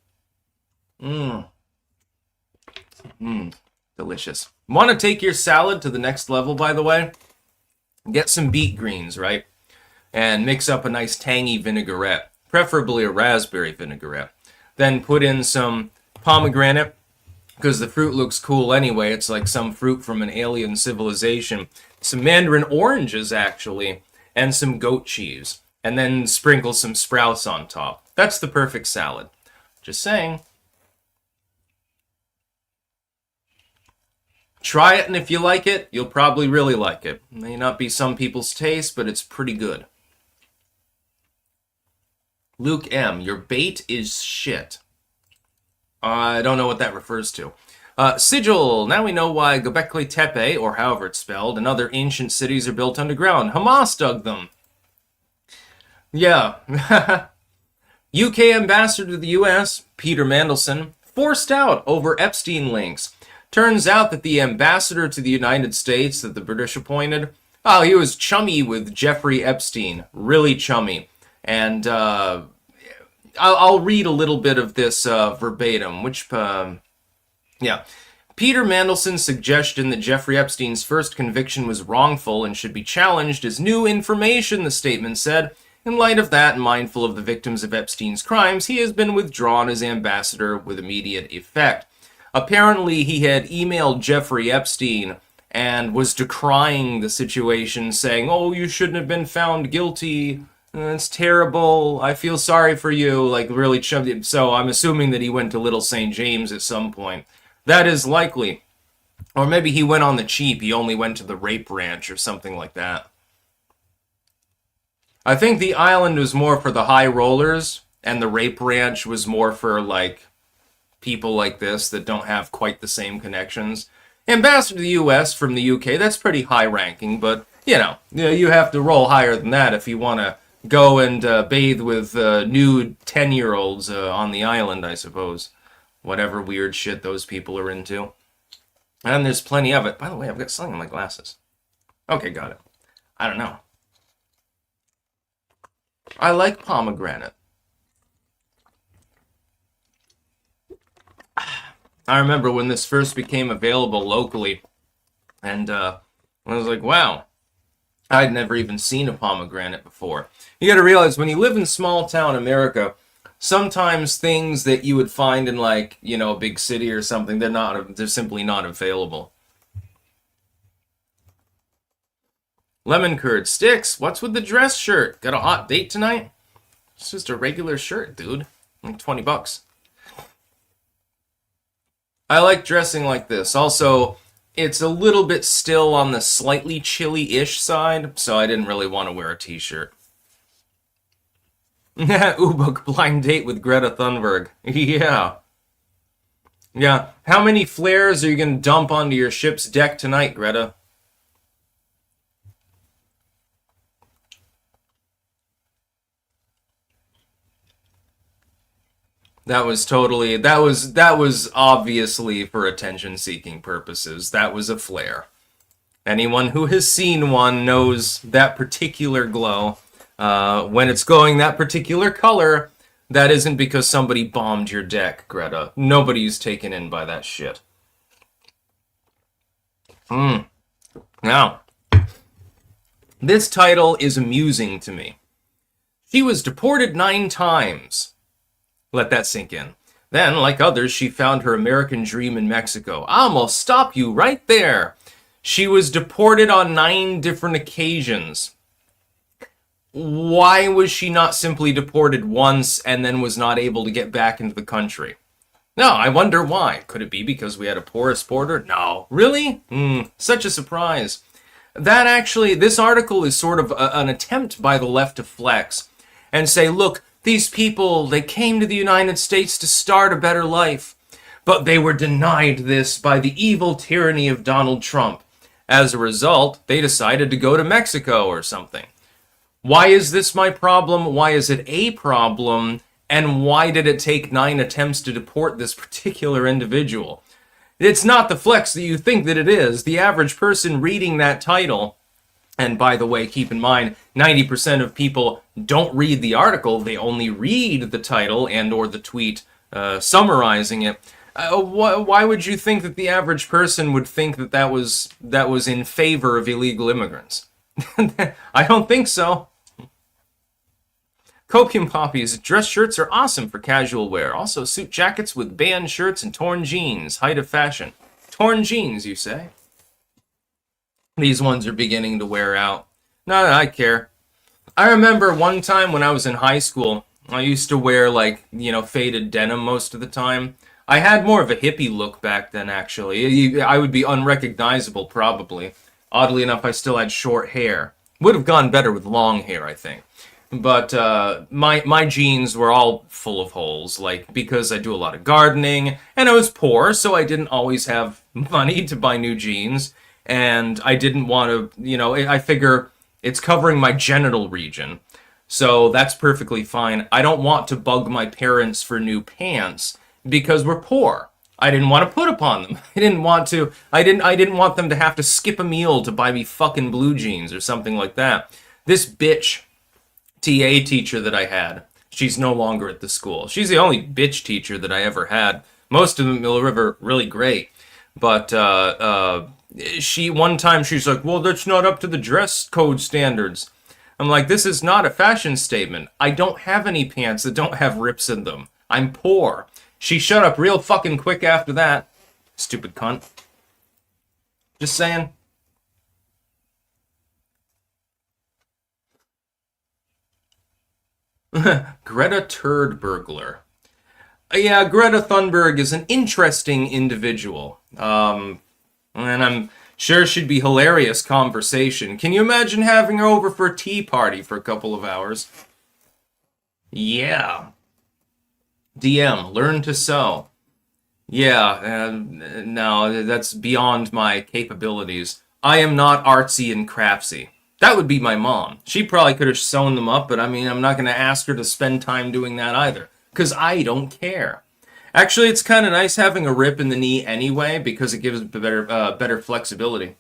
Delicious. Want to take your salad to the next level, by the way? Get some beet greens, right? And mix up a nice tangy vinaigrette, preferably a raspberry vinaigrette. Then put in some pomegranate, because the fruit looks cool anyway. It's like some fruit from an alien civilization. Some mandarin oranges, actually, and some goat cheese. And then sprinkle some sprouts on top. That's the perfect salad. Just saying. Try it, and if you like it, you'll probably really like it. It may not be some people's taste, but it's pretty good. Luke M., your bait is shit. I don't know what that refers to. Sigil, now we know why Göbekli Tepe, or however it's spelled, and other ancient cities are built underground. Hamas dug them. Yeah. UK ambassador to the US, Peter Mandelson, forced out over Epstein links. Turns out that the ambassador to the United States that the British appointed, he was chummy with Jeffrey Epstein. Really chummy. And I'll read a little bit of this verbatim, Peter Mandelson's suggestion that Jeffrey Epstein's first conviction was wrongful and should be challenged is new information, the statement said. In light of that, and mindful of the victims of Epstein's crimes, he has been withdrawn as ambassador with immediate effect. Apparently, he had emailed Jeffrey Epstein and was decrying the situation, saying, "Oh, you shouldn't have been found guilty. It's terrible. I feel sorry for you." Like, really chubby. So I'm assuming that he went to Little St. James at some point. That is likely. Or maybe he went on the cheap. He only went to the rape ranch or something like that. I think the island was more for the high rollers, and the rape ranch was more for, like, people like this that don't have quite the same connections. Ambassador to the US from the UK, that's pretty high ranking, but, you have to roll higher than that if you want to go and bathe with nude 10-year-olds on the island, I suppose. Whatever weird shit those people are into. And there's plenty of it. By the way, I've got something in my glasses. Okay, got it. I don't know. I like pomegranate. I remember when this first became available locally, and I was like, wow, I'd never even seen a pomegranate before. You gotta realize, when you live in small town America, sometimes things that you would find in, like, a big city or something, they're simply not available. Lemon curd sticks. What's with the dress shirt? Got a hot date tonight? It's just a regular shirt, dude. Like $20. I like dressing like this. Also, it's a little bit still on the slightly chilly-ish side, so I didn't really want to wear a t-shirt. Ubuk blind date with Greta Thunberg. Yeah. Yeah. How many flares are you going to dump onto your ship's deck tonight, Greta? That was totally, that was obviously for attention-seeking purposes. That was a flare. Anyone who has seen one knows that particular glow. When it's going that particular color, that isn't because somebody bombed your deck, Greta. Nobody's taken in by that shit. Now, this title is amusing to me. She was deported 9 times. Let that sink in. Then, like others, she found her American dream in Mexico. I almost stop you right there. She was deported on 9 different occasions. Why was she not simply deported once and then was not able to get back into the country? No, I wonder why. Could it be because we had a porous border? No. Really? Such a surprise. This article is sort of an attempt by the left to flex and say, look, these people, they came to the United States to start a better life, but they were denied this by the evil tyranny of Donald Trump. As a result, they decided to go to Mexico or something. Why is this my problem? Why is it a problem? And why did it take 9 attempts to deport this particular individual? It's not the flex that you think that it is. The average person reading that title, and by the way, keep in mind, 90% of people don't read the article. They only read the title and or the tweet summarizing it. Why would you think that the average person would think that that was in favor of illegal immigrants? I don't think so. Copium poppies. Dress shirts are awesome for casual wear. Also, suit jackets with band shirts and torn jeans. Height of fashion. Torn jeans, you say? These ones are beginning to wear out. Not that I care. I remember one time when I was in high school, I used to wear, faded denim most of the time. I had more of a hippie look back then, actually. I would be unrecognizable, probably. Oddly enough, I still had short hair. Would have gone better with long hair, I think. But my jeans were all full of holes, because I do a lot of gardening, and I was poor, so I didn't always have money to buy new jeans, and I didn't want to, I figure it's covering my genital region, so that's perfectly fine. I don't want to bug my parents for new pants, because we're poor. I didn't want to put upon them. I didn't want them to have to skip a meal to buy me fucking blue jeans or something like that. This bitch TA teacher that I had, she's no longer at the school. She's the only bitch teacher that I ever had. Most of them were really great. But one time she's like, well, that's not up to the dress code standards. I'm like, this is not a fashion statement. I don't have any pants that don't have rips in them. I'm poor. She shut up real fucking quick after that. Stupid cunt. Just saying. Greta Turd Burglar. Yeah, Greta Thunberg is an interesting individual. And I'm sure she'd be hilarious conversation. Can you imagine having her over for a tea party for a couple of hours? Yeah. DM, learn to sew. Yeah, no, that's beyond my capabilities. I am not artsy and craftsy. That would be my mom. She probably could have sewn them up, but I mean, I'm not going to ask her to spend time doing that either, because I don't care. Actually, it's kind of nice having a rip in the knee anyway, because it gives better flexibility.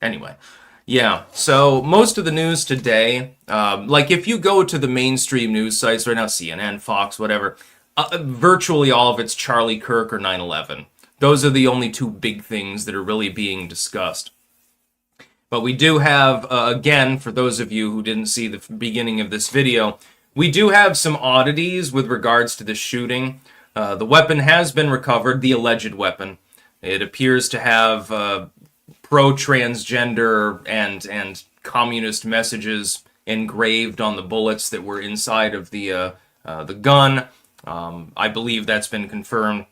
Anyway, yeah, so most of the news today, if you go to the mainstream news sites right now, CNN, Fox, whatever, virtually all of it's Charlie Kirk or 9/11. Those are the only 2 big things that are really being discussed. But we do have, again, for those of you who didn't see the beginning of this video, we do have some oddities with regards to the shooting. The weapon has been recovered, the alleged weapon. It appears to have pro-transgender and communist messages engraved on the bullets that were inside of the gun. I believe that's been confirmed.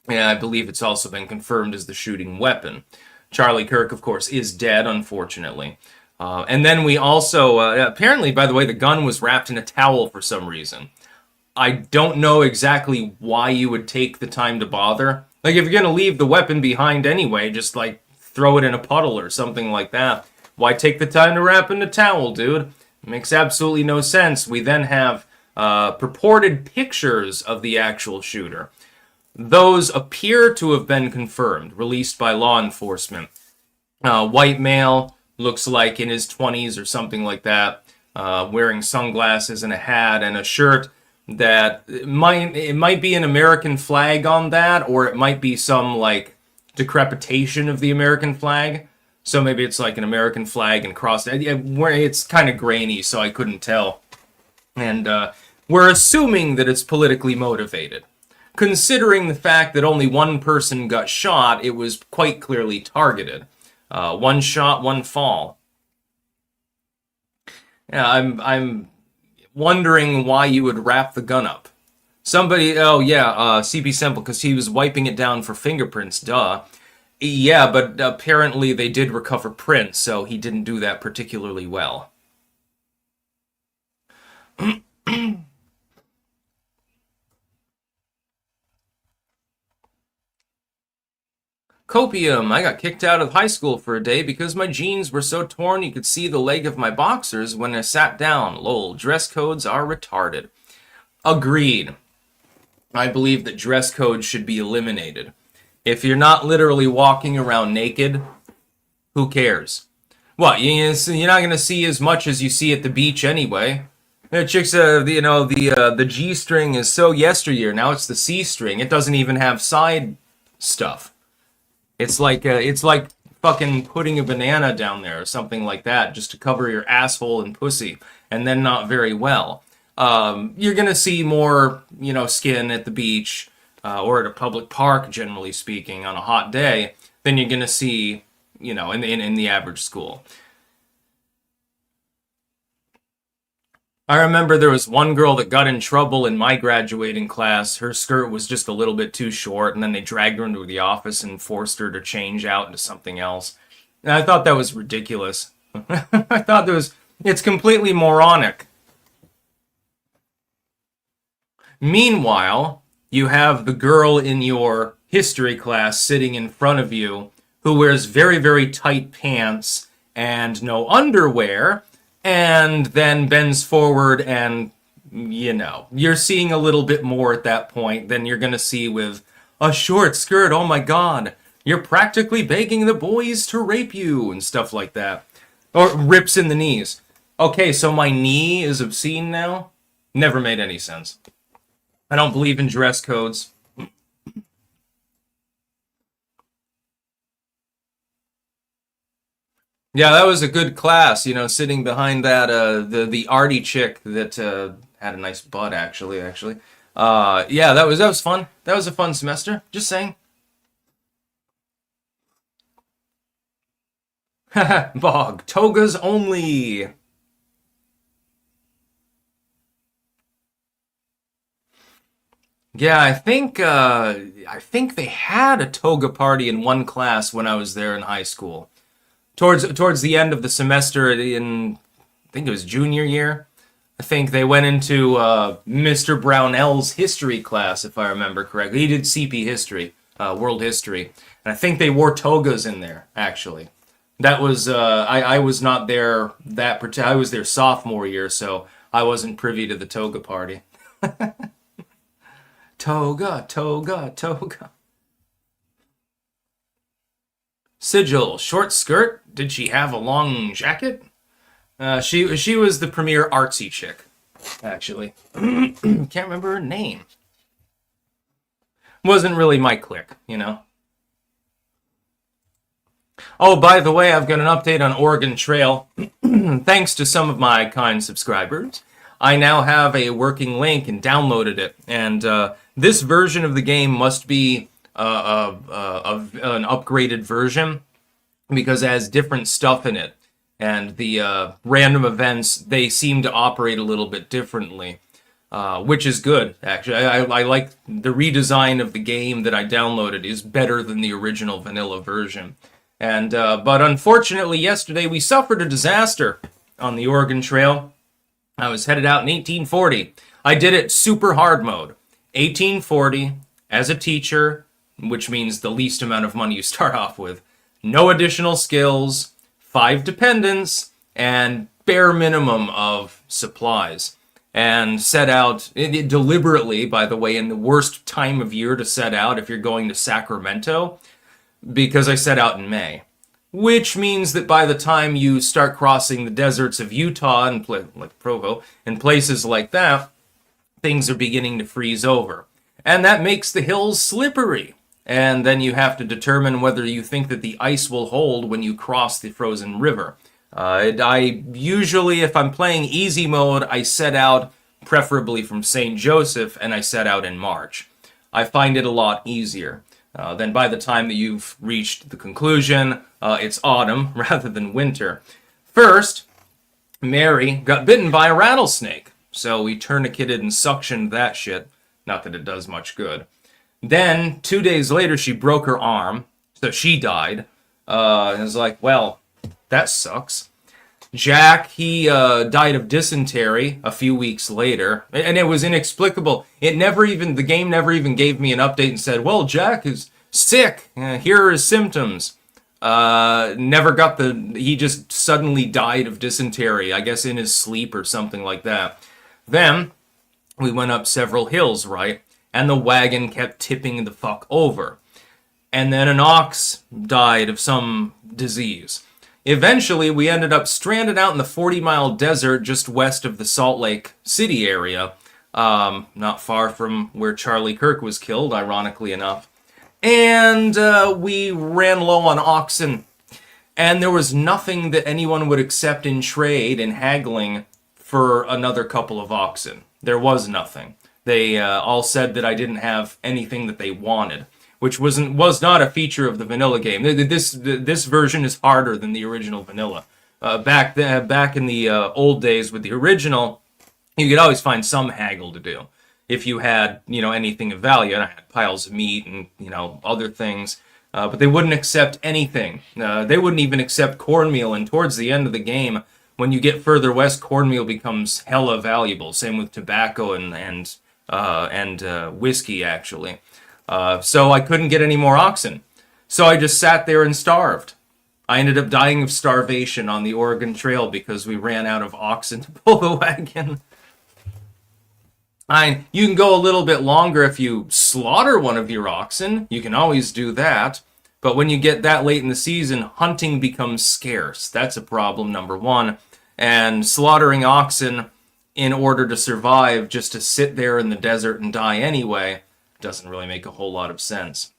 And I believe it's also been confirmed as the shooting weapon. Charlie Kirk, of course, is dead, unfortunately. And then we also, apparently, by the way, the gun was wrapped in a towel for some reason. I don't know exactly why you would take the time to bother. If you're going to leave the weapon behind anyway, just, throw it in a puddle or something like that. Why take the time to wrap in a towel, dude? It makes absolutely no sense. We then have purported pictures of the actual shooter. Those appear to have been confirmed, released by law enforcement. White male, looks like in his 20s or something like that, wearing sunglasses and a hat and a shirt that it might be an American flag on that, or it might be some like decrepitation of the American flag. So maybe it's like an American flag and cross. Where it's kind of grainy, so I couldn't tell. And we're assuming that it's politically motivated. Considering the fact that only one person got shot, it was quite clearly targeted. One shot, one fall. Yeah, I'm wondering why you would wrap the gun up. Somebody, CP Simple, because he was wiping it down for fingerprints, duh. Yeah, but apparently they did recover prints, so he didn't do that particularly well. Copium, I got kicked out of high school for a day because my jeans were so torn you could see the leg of my boxers when I sat down. Lol, dress codes are retarded. Agreed. I believe that dress codes should be eliminated. If you're not literally walking around naked, who cares? What, you're not going to see as much as you see at the beach anyway. The chicks, the G-string is so yesteryear. Now it's the C-string. It doesn't even have side stuff. It's like fucking putting a banana down there or something like that just to cover your asshole and pussy, and then not very well. You're gonna see more, skin at the beach or at a public park, generally speaking, on a hot day than you're gonna see, in the average school. I remember there was one girl that got in trouble in my graduating class. Her skirt was just a little bit too short, and then they dragged her into the office and forced her to change out into something else. And I thought that was ridiculous. I thought it's completely moronic. Meanwhile, you have the girl in your history class sitting in front of you who wears very, very tight pants and no underwear, and then bends forward and, you're seeing a little bit more at that point than you're going to see with a short skirt. Oh my god, you're practically begging the boys to rape you and stuff like that. Or rips in the knees. Okay, so my knee is obscene now? Never made any sense. I don't believe in dress codes. Yeah, that was a good class, sitting behind that, the arty chick that had a nice butt, actually. Yeah, that was fun. That was a fun semester, just saying. Bog, togas only. Yeah, I think they had a toga party in one class when I was there in high school. Towards the end of the semester in, I think it was junior year, I think they went into Mr. Brownell's history class, if I remember correctly. He did CP history, world history, and I think they wore togas in there, actually. That was, I was not there I was there sophomore year, so I wasn't privy to the toga party. Toga, toga, toga. Sigil, short skirt? Did she have a long jacket? She was the premier artsy chick, actually. Can't remember her name. Wasn't really my clique, Oh, by the way, I've got an update on Oregon Trail. Thanks to some of my kind subscribers, I now have a working link and downloaded it. And this version of the game must be an upgraded version because it has different stuff in it. And the random events, they seem to operate a little bit differently, which is good, actually. I like the redesign of the game that I downloaded is better than the original vanilla version. And but unfortunately, yesterday we suffered a disaster on the Oregon Trail. I was headed out in 1840. I did it super hard mode. 1840, as a teacher, which means the least amount of money you start off with. No additional skills, 5 dependents, and bare minimum of supplies. and set out deliberately, by the way, in the worst time of year to set out if you're going to Sacramento, because I set out in May. Which means that by the time you start crossing the deserts of Utah and like Provo and places like that, things are beginning to freeze over. And that makes the hills slippery. And then you have to determine whether you think that the ice will hold when you cross the frozen river. I usually, if I'm playing easy mode, I set out preferably from St. Joseph, and I set out in March. I find it a lot easier. Then by the time that you've reached the conclusion, it's autumn rather than winter. First, Mary got bitten by a rattlesnake, so we tourniqueted and suctioned that shit. Not that it does much good. Then, 2 days later, she broke her arm, so she died. And it was like, well, that sucks. Jack, he died of dysentery a few weeks later, and it was inexplicable. The game never even gave me an update and said, well, Jack is sick. Here are his symptoms. He just suddenly died of dysentery, I guess in his sleep or something like that. Then, we went up several hills, right? And the wagon kept tipping the fuck over. And then an ox died of some disease. Eventually, we ended up stranded out in the 40-mile desert just west of the Salt Lake City area, not far from where Charlie Kirk was killed, ironically enough. And we ran low on oxen, and there was nothing that anyone would accept in trade in haggling for another couple of oxen. There was nothing. They all said that I didn't have anything that they wanted, which was not a feature of the vanilla game. This version is harder than the original vanilla. Back in the old days with the original, you could always find some haggle to do if you had anything of value. And I had piles of meat and other things, but they wouldn't accept anything. They wouldn't even accept cornmeal. And towards the end of the game, when you get further west, cornmeal becomes hella valuable. Same with tobacco and whiskey, actually. So I couldn't get any more oxen. So I just sat there and starved. I ended up dying of starvation on the Oregon Trail because we ran out of oxen to pull the wagon. You can go a little bit longer if you slaughter one of your oxen. You can always do that. But when you get that late in the season, hunting becomes scarce. That's a problem, number one. And slaughtering oxen in order to survive, just to sit there in the desert and die anyway, doesn't really make a whole lot of sense.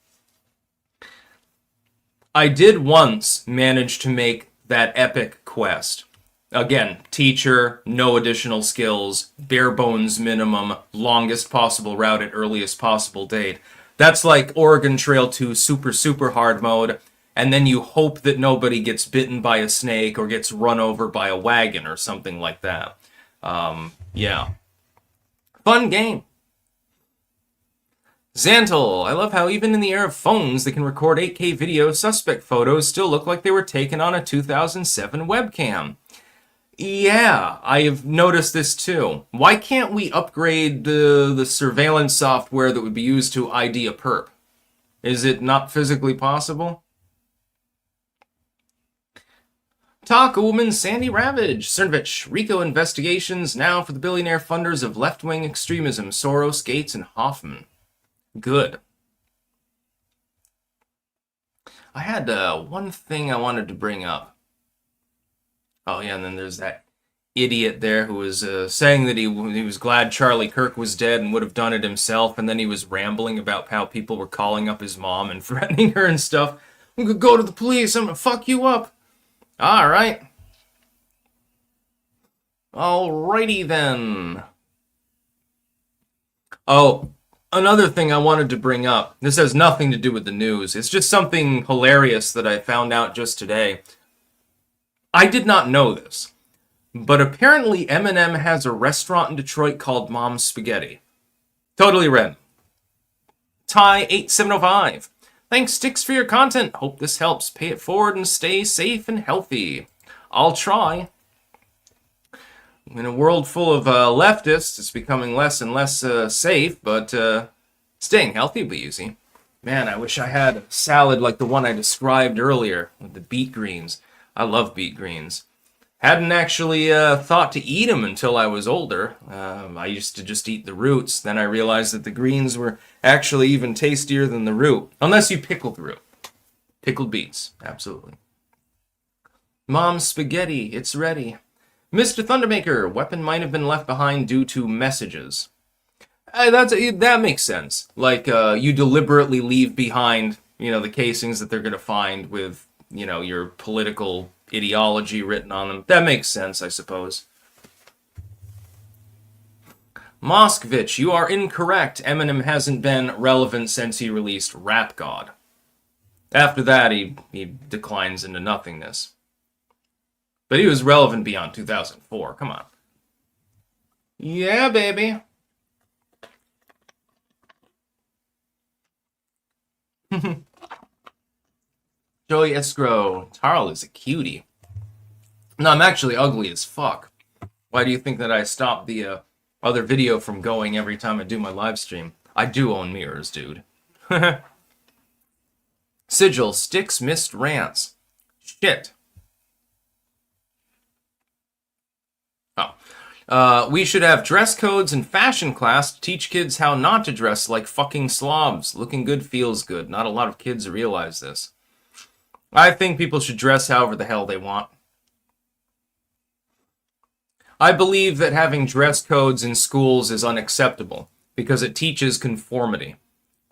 I did once manage to make that epic quest. Again, teacher, no additional skills, bare bones minimum, longest possible route at earliest possible date. That's like Oregon Trail 2 super hard mode, and then you hope that nobody gets bitten by a snake or gets run over by a wagon or something like that. Yeah. Fun game. Xantal, I love how even in the era of phones that can record 8K video, suspect photos still look like they were taken on a 2007 webcam. Yeah, I have noticed this too. Why can't we upgrade the surveillance software that would be used to ID a perp? Is it not physically possible? Taco Woman Sandy Ravage, Cernovich, RICO investigations now for the billionaire funders of left-wing extremism, Soros, Gates, and Hoffman. Good. I had one thing I wanted to bring up. Oh yeah, and then there's that idiot there who was saying that he was glad Charlie Kirk was dead and would have done it himself, and then he was rambling about how people were calling up his mom and threatening her and stuff. I'm gonna go to the police, I'm gonna fuck you up. Alright. Alrighty then. Oh, another thing I wanted to bring up. This has nothing to do with the news. It's just something hilarious that I found out just today. I did not know this, but apparently Eminem has a restaurant in Detroit called Mom's Spaghetti. Totally random. Ty8705. Thanks, Sticks, for your content. Hope this helps. Pay it forward and stay safe and healthy. I'll try. In a world full of leftists, it's becoming less and less safe, but staying healthy will be easy. Man, I wish I had a salad like the one I described earlier with the beet greens. I love beet greens. Hadn't actually thought to eat them until I was older. I used to just eat the roots. Then I realized that the greens were actually even tastier than the root. Unless you pickle the root. Pickled beets, absolutely. Mom's spaghetti, it's ready. Mr. Thundermaker, weapon might have been left behind due to messages. That makes sense. Like, you deliberately leave behind, the casings that they're going to find with, your political ideology written on them. That makes sense, I suppose. Moskvich, you are incorrect. Eminem hasn't been relevant since he released Rap God. After that, he declines into nothingness. But he was relevant beyond 2004. Come on. Yeah, baby. Joey Escrow. Tarl is a cutie. No, I'm actually ugly as fuck. Why do you think that I stopped the other video from going every time I do my live stream? I do own mirrors, dude. Sigil. Sticks missed rants. Shit. We should have dress codes in fashion class to teach kids how not to dress like fucking slobs. Looking good feels good. Not a lot of kids realize this. I think people should dress however the hell they want. I believe that having dress codes in schools is unacceptable because it teaches conformity.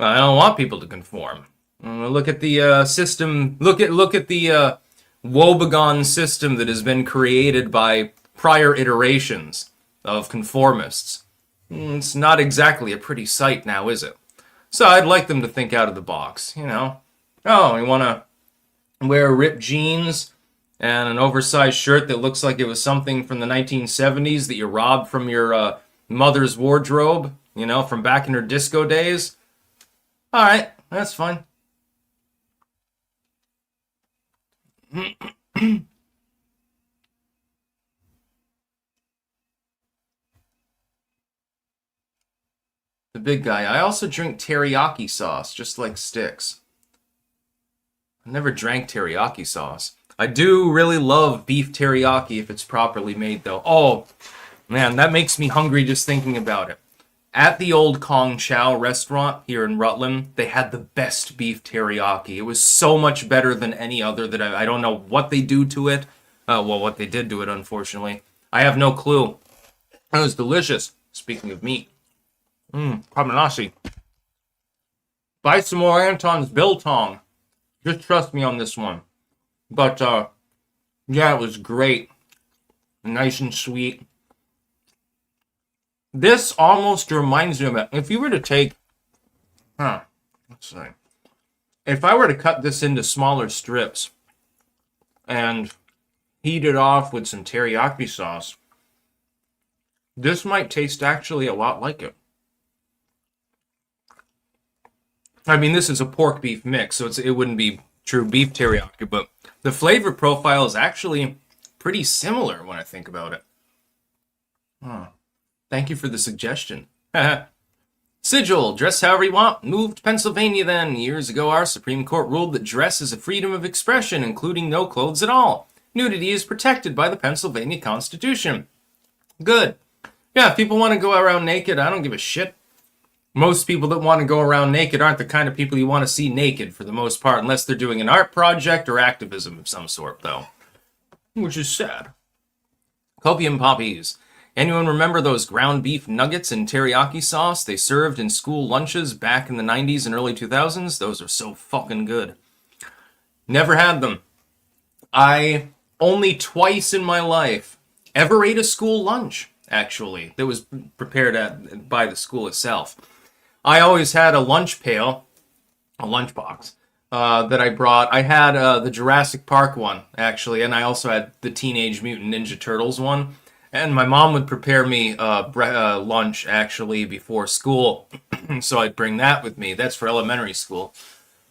I don't want people to conform. Look at the system. Look at the woebegone system that has been created by prior iterations of conformists. It's not exactly a pretty sight now, is it? So I'd like them to think out of the box, Oh, you want to wear ripped jeans and an oversized shirt that looks like it was something from the 1970s that you robbed from your mother's wardrobe, from back in her disco days? All right, that's fine. The big guy. I also drink teriyaki sauce, just like Sticks. I never drank teriyaki sauce. I do really love beef teriyaki if it's properly made, though. Oh, man, that makes me hungry just thinking about it. At the old Kong Chow restaurant here in Rutland, they had the best beef teriyaki. It was so much better than any other that I don't know what they do to it. What they did to it, unfortunately. I have no clue. It was delicious. Speaking of meat. Kabanasi. Buy some more Anton's Biltong. Just trust me on this one. But, yeah, it was great. Nice and sweet. This almost reminds me of it. If you were to take... let's see. If I were to cut this into smaller strips and heat it off with some teriyaki sauce, this might taste actually a lot like it. I mean, this is a pork beef mix, so it wouldn't be true beef teriyaki, but the flavor profile is actually pretty similar when I think about it. Thank you for the suggestion. Sigil, dress however you want. Moved to Pennsylvania then. Years ago, our Supreme Court ruled that dress is a freedom of expression, including no clothes at all. Nudity is protected by the Pennsylvania Constitution. Good. Yeah, if people want to go around naked, I don't give a shit. Most people that want to go around naked aren't the kind of people you want to see naked for the most part, unless they're doing an art project or activism of some sort, though. Which is sad. Copium poppies. Anyone remember those ground beef nuggets and teriyaki sauce they served in school lunches back in the 90s and early 2000s? Those are so fucking good. Never had them. I only twice in my life ever ate a school lunch, actually, that was prepared by the school itself. I always had a lunch pail, a lunchbox, that I brought. I had the Jurassic Park one, actually, and I also had the Teenage Mutant Ninja Turtles one. And my mom would prepare me lunch, actually, before school, so I'd bring that with me. That's for elementary school.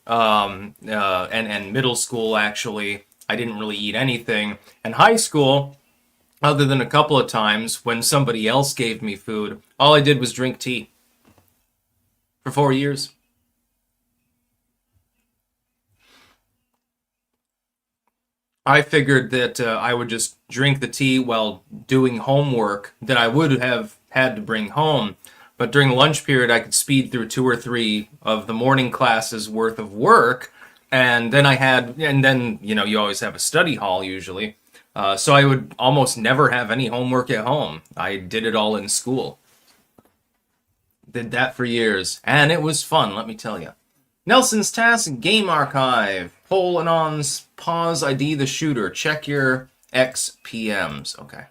And middle school, actually, I didn't really eat anything. And high school, other than a couple of times when somebody else gave me food, all I did was drink tea. For 4 years. I figured that I would just drink the tea while doing homework that I would have had to bring home. But during the lunch period, I could speed through 2 or 3 of the morning classes worth of work. And then, you always have a study hall usually. So I would almost never have any homework at home. I did it all in school. Did that for years. And it was fun, let me tell you. Nelson's Task Game Archive. Poll Anons. Pause ID the shooter. Check your XPMs. Okay.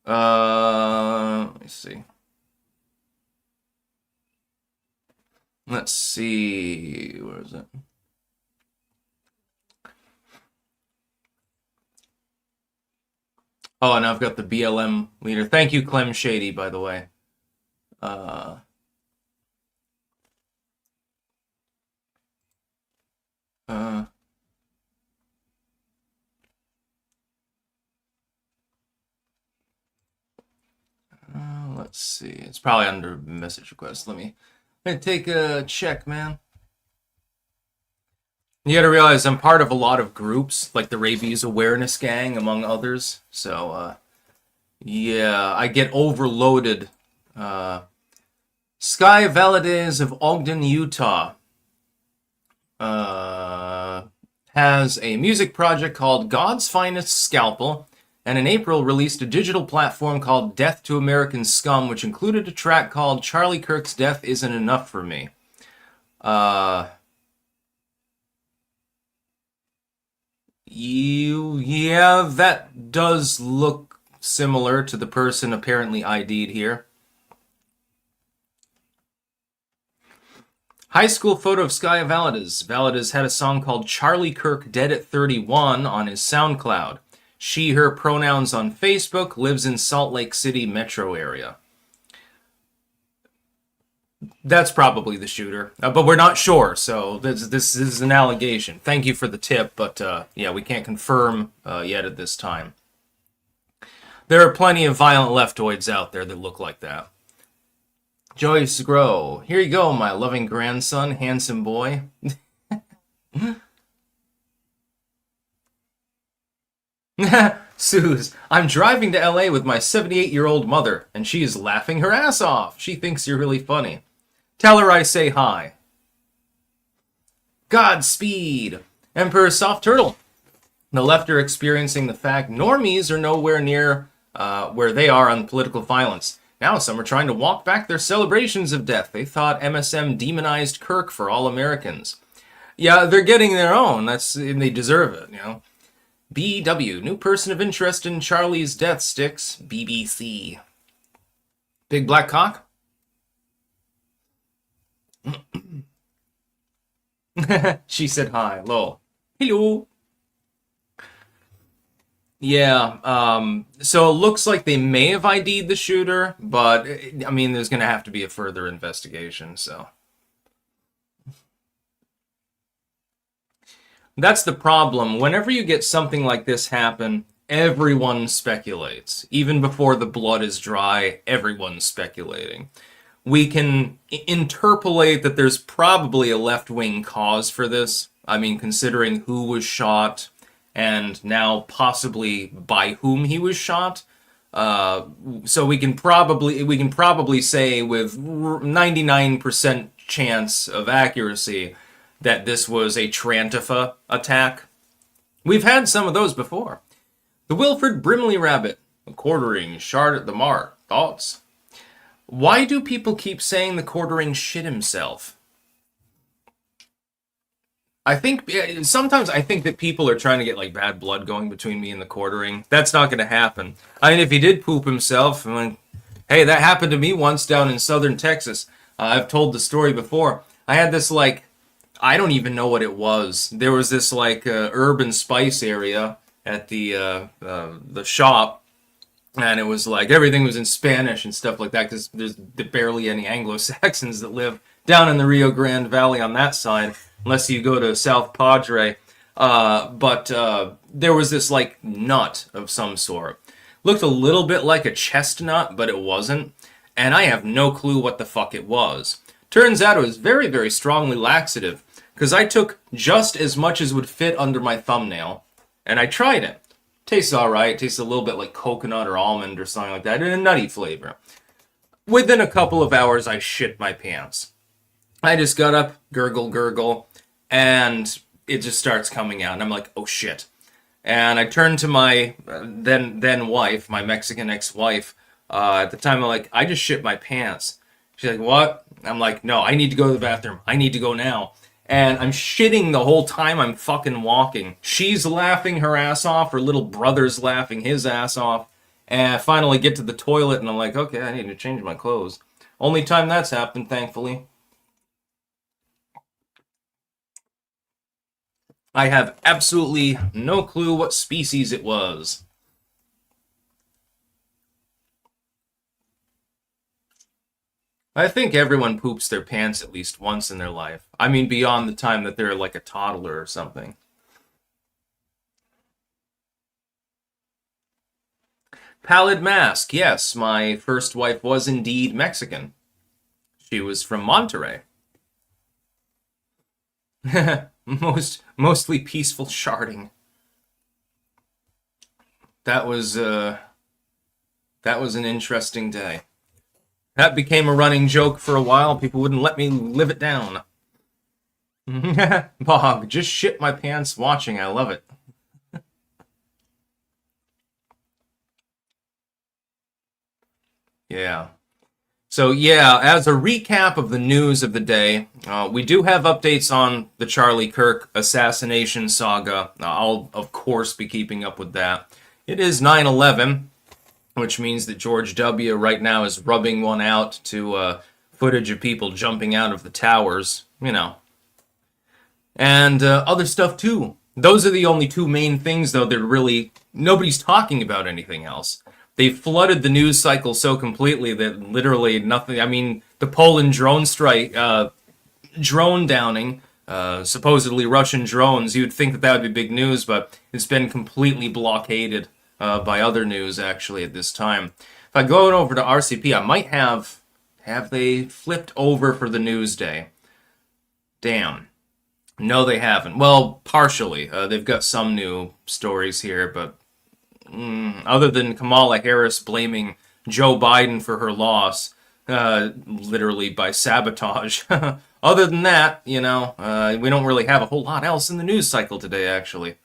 Let me see. Let's see. Where is it? Oh, and I've got the BLM leader. Thank you, Clem Shady, by the way. Uh, uh, let's see. It's probably under message request. Let me take a check, man. You gotta realize I'm part of a lot of groups, like the Rabies Awareness Gang, among others. So, yeah, I get overloaded. Sky Valadez of Ogden, Utah, has a music project called God's Finest Scalpel, and in April released a digital platform called Death to American Scum, which included a track called Charlie Kirk's Death Isn't Enough for Me. Yeah, that does look similar to the person apparently ID'd here. High school photo of Sky Valadez. Valadez had a song called Charlie Kirk Dead at 31 on his SoundCloud. She, her pronouns on Facebook, lives in Salt Lake City metro area. That's probably the shooter, but we're not sure, so this is an allegation. Thank you for the tip, but yeah, we can't confirm yet at this time. There are plenty of violent leftoids out there that look like that. Joyce Grow, here you go, my loving grandson, handsome boy. Suze, I'm driving to LA with my 78-year-old mother, and she is laughing her ass off. She thinks you're really funny. Tell her I say hi. Godspeed. Emperor Soft Turtle. The left are experiencing the fact normies are nowhere near where they are on political violence. Now some are trying to walk back their celebrations of death. They thought MSM demonized Kirk for all Americans. Yeah, they're getting their own. And they deserve it, BW, new person of interest in Charlie's death sticks. BBC. Big Black Cock? She said hi. Lol. Hello. Yeah, so it looks like they may have ID'd the shooter, but, I mean, there's going to have to be a further investigation, so. That's the problem. Whenever you get something like this happen, everyone speculates. Even before the blood is dry, everyone's speculating. We can interpolate that there's probably a left-wing cause for this. I mean, considering who was shot and now possibly by whom he was shot. So we can probably say with 99% chance of accuracy that this was a Trantifa attack. We've had some of those before. The Wilfred Brimley Rabbit, a quartering shard at the mark. Thoughts? Why do people keep saying the quartering shit himself? Sometimes I think that people are trying to get like bad blood going between me and the quartering. That's not going to happen. I mean, if he did poop himself, hey, that happened to me once down in southern Texas. I've told the story before. I had this I don't even know what it was. There was this urban spice area at the shop, and it was like everything was in Spanish and stuff like that because there's barely any Anglo-Saxons that live down in the Rio Grande Valley on that side, unless you go to South Padre. But there was this nut of some sort. Looked a little bit like a chestnut, but it wasn't. And I have no clue what the fuck it was. Turns out it was very, very strongly laxative, because I took just as much as would fit under my thumbnail, And I tried it. Tastes alright. Tastes a little bit like coconut or almond or something like that, in a nutty flavor. Within a couple of hours, I shit my pants. I just got up, gurgle, gurgle, and it just starts coming out. And I'm like, oh shit. And I turned to my then wife, my Mexican ex-wife. At the time, I'm like, I just shit my pants. She's like, what? I'm like, no, I need to go to the bathroom. I need to go now. And I'm shitting the whole time I'm fucking walking. She's laughing her ass off. Her little brother's laughing his ass off. And I finally get to the toilet, and I'm like, okay, I need to change my clothes. Only time that's happened, thankfully. I have absolutely no clue what species it was. I think everyone poops their pants at least once in their life. I mean, beyond the time that they're like a toddler or something. Pallid Mask. Yes, my first wife was indeed Mexican. She was from Monterey. Mostly peaceful sharding. That was an interesting day. That became a running joke for a while. People wouldn't let me live it down. Bog, just shit my pants watching. I love it. Yeah. So yeah, as a recap of the news of the day, we do have updates on the Charlie Kirk assassination saga. I'll, of course, be keeping up with that. It is 9/11, which means that George W. right now is rubbing one out to footage of people jumping out of the towers, you know. And other stuff, too. Those are the only two main things, though, that really... Nobody's talking about anything else. They flooded the news cycle so completely that literally nothing... I mean, the Poland drone strike, drone downing, supposedly Russian drones, you'd think that that would be big news, but it's been completely blockaded by other news, actually, at this time. If I go over to RCP, I might have... Have they flipped over for the news day? Damn. No, they haven't. Well, partially. They've got some new stories here, but... other than Kamala Harris blaming Joe Biden for her loss, literally by sabotage. Other than that, you know, we don't really have a whole lot else in the news cycle today, actually.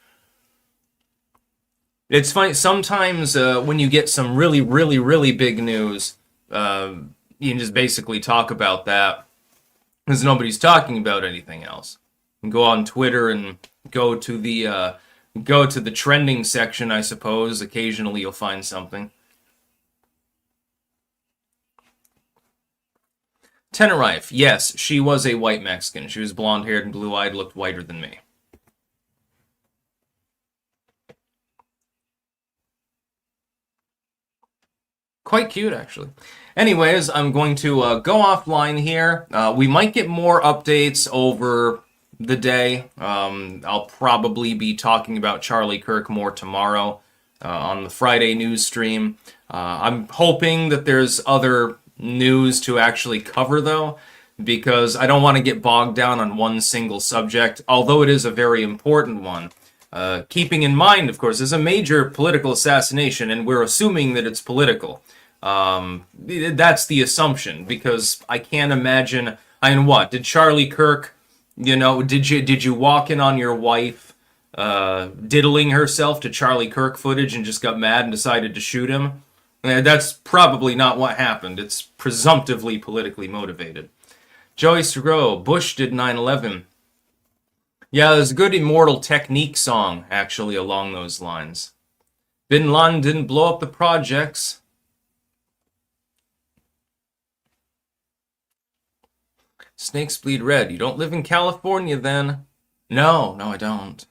It's funny, sometimes when you get some really, really, really big news, you can just basically talk about that, because nobody's talking about anything else. You can go on Twitter and go to the trending section, I suppose. Occasionally you'll find something. Tenerife. Yes, she was a white Mexican. She was blonde-haired and blue-eyed, looked whiter than me. Quite cute, actually. Anyways, I'm going to go offline here. We might get more updates over the day. I'll probably be talking about Charlie Kirk more tomorrow on the Friday news stream. I'm hoping that there's other news to actually cover, though, because I don't want to get bogged down on one single subject, although it is a very important one. Keeping in mind, of course, there's a major political assassination, and we're assuming that it's political. That's the assumption, because I can't imagine... I mean, what? Did Charlie Kirk... You know, did you walk in on your wife diddling herself to Charlie Kirk footage and just got mad and decided to shoot him? That's probably not what happened. It's presumptively politically motivated. Joey Stroh, Bush did 9/11. Yeah, there's a good Immortal Technique song, actually, along those lines. Bin Laden didn't blow up the projects. Snakes bleed red. You don't live in California, then? No, I don't.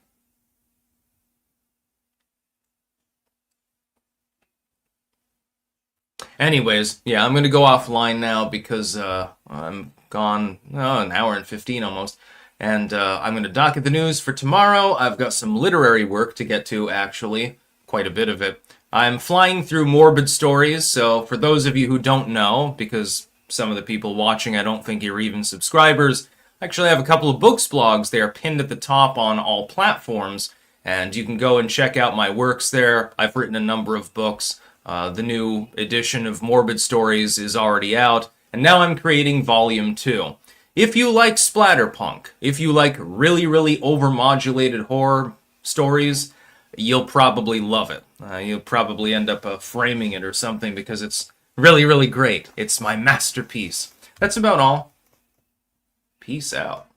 Anyways, yeah, I'm going to go offline now because I'm gone an hour and 15 almost. And I'm going to dock at the news for tomorrow. I've got some literary work to get to, actually. Quite a bit of it. I'm flying through morbid stories, so for those of you who don't know, because... some of the people watching, I don't think you're even subscribers. I actually have a couple of books blogs. They are pinned at the top on all platforms. And you can go and check out my works there. I've written a number of books. The new edition of Morbid Stories is already out, and now I'm creating Volume 2. If you like splatterpunk, if you like really, really overmodulated horror stories, you'll probably love it. You'll probably end up framing it or something because it's really, really great. It's my masterpiece. That's about all. Peace out.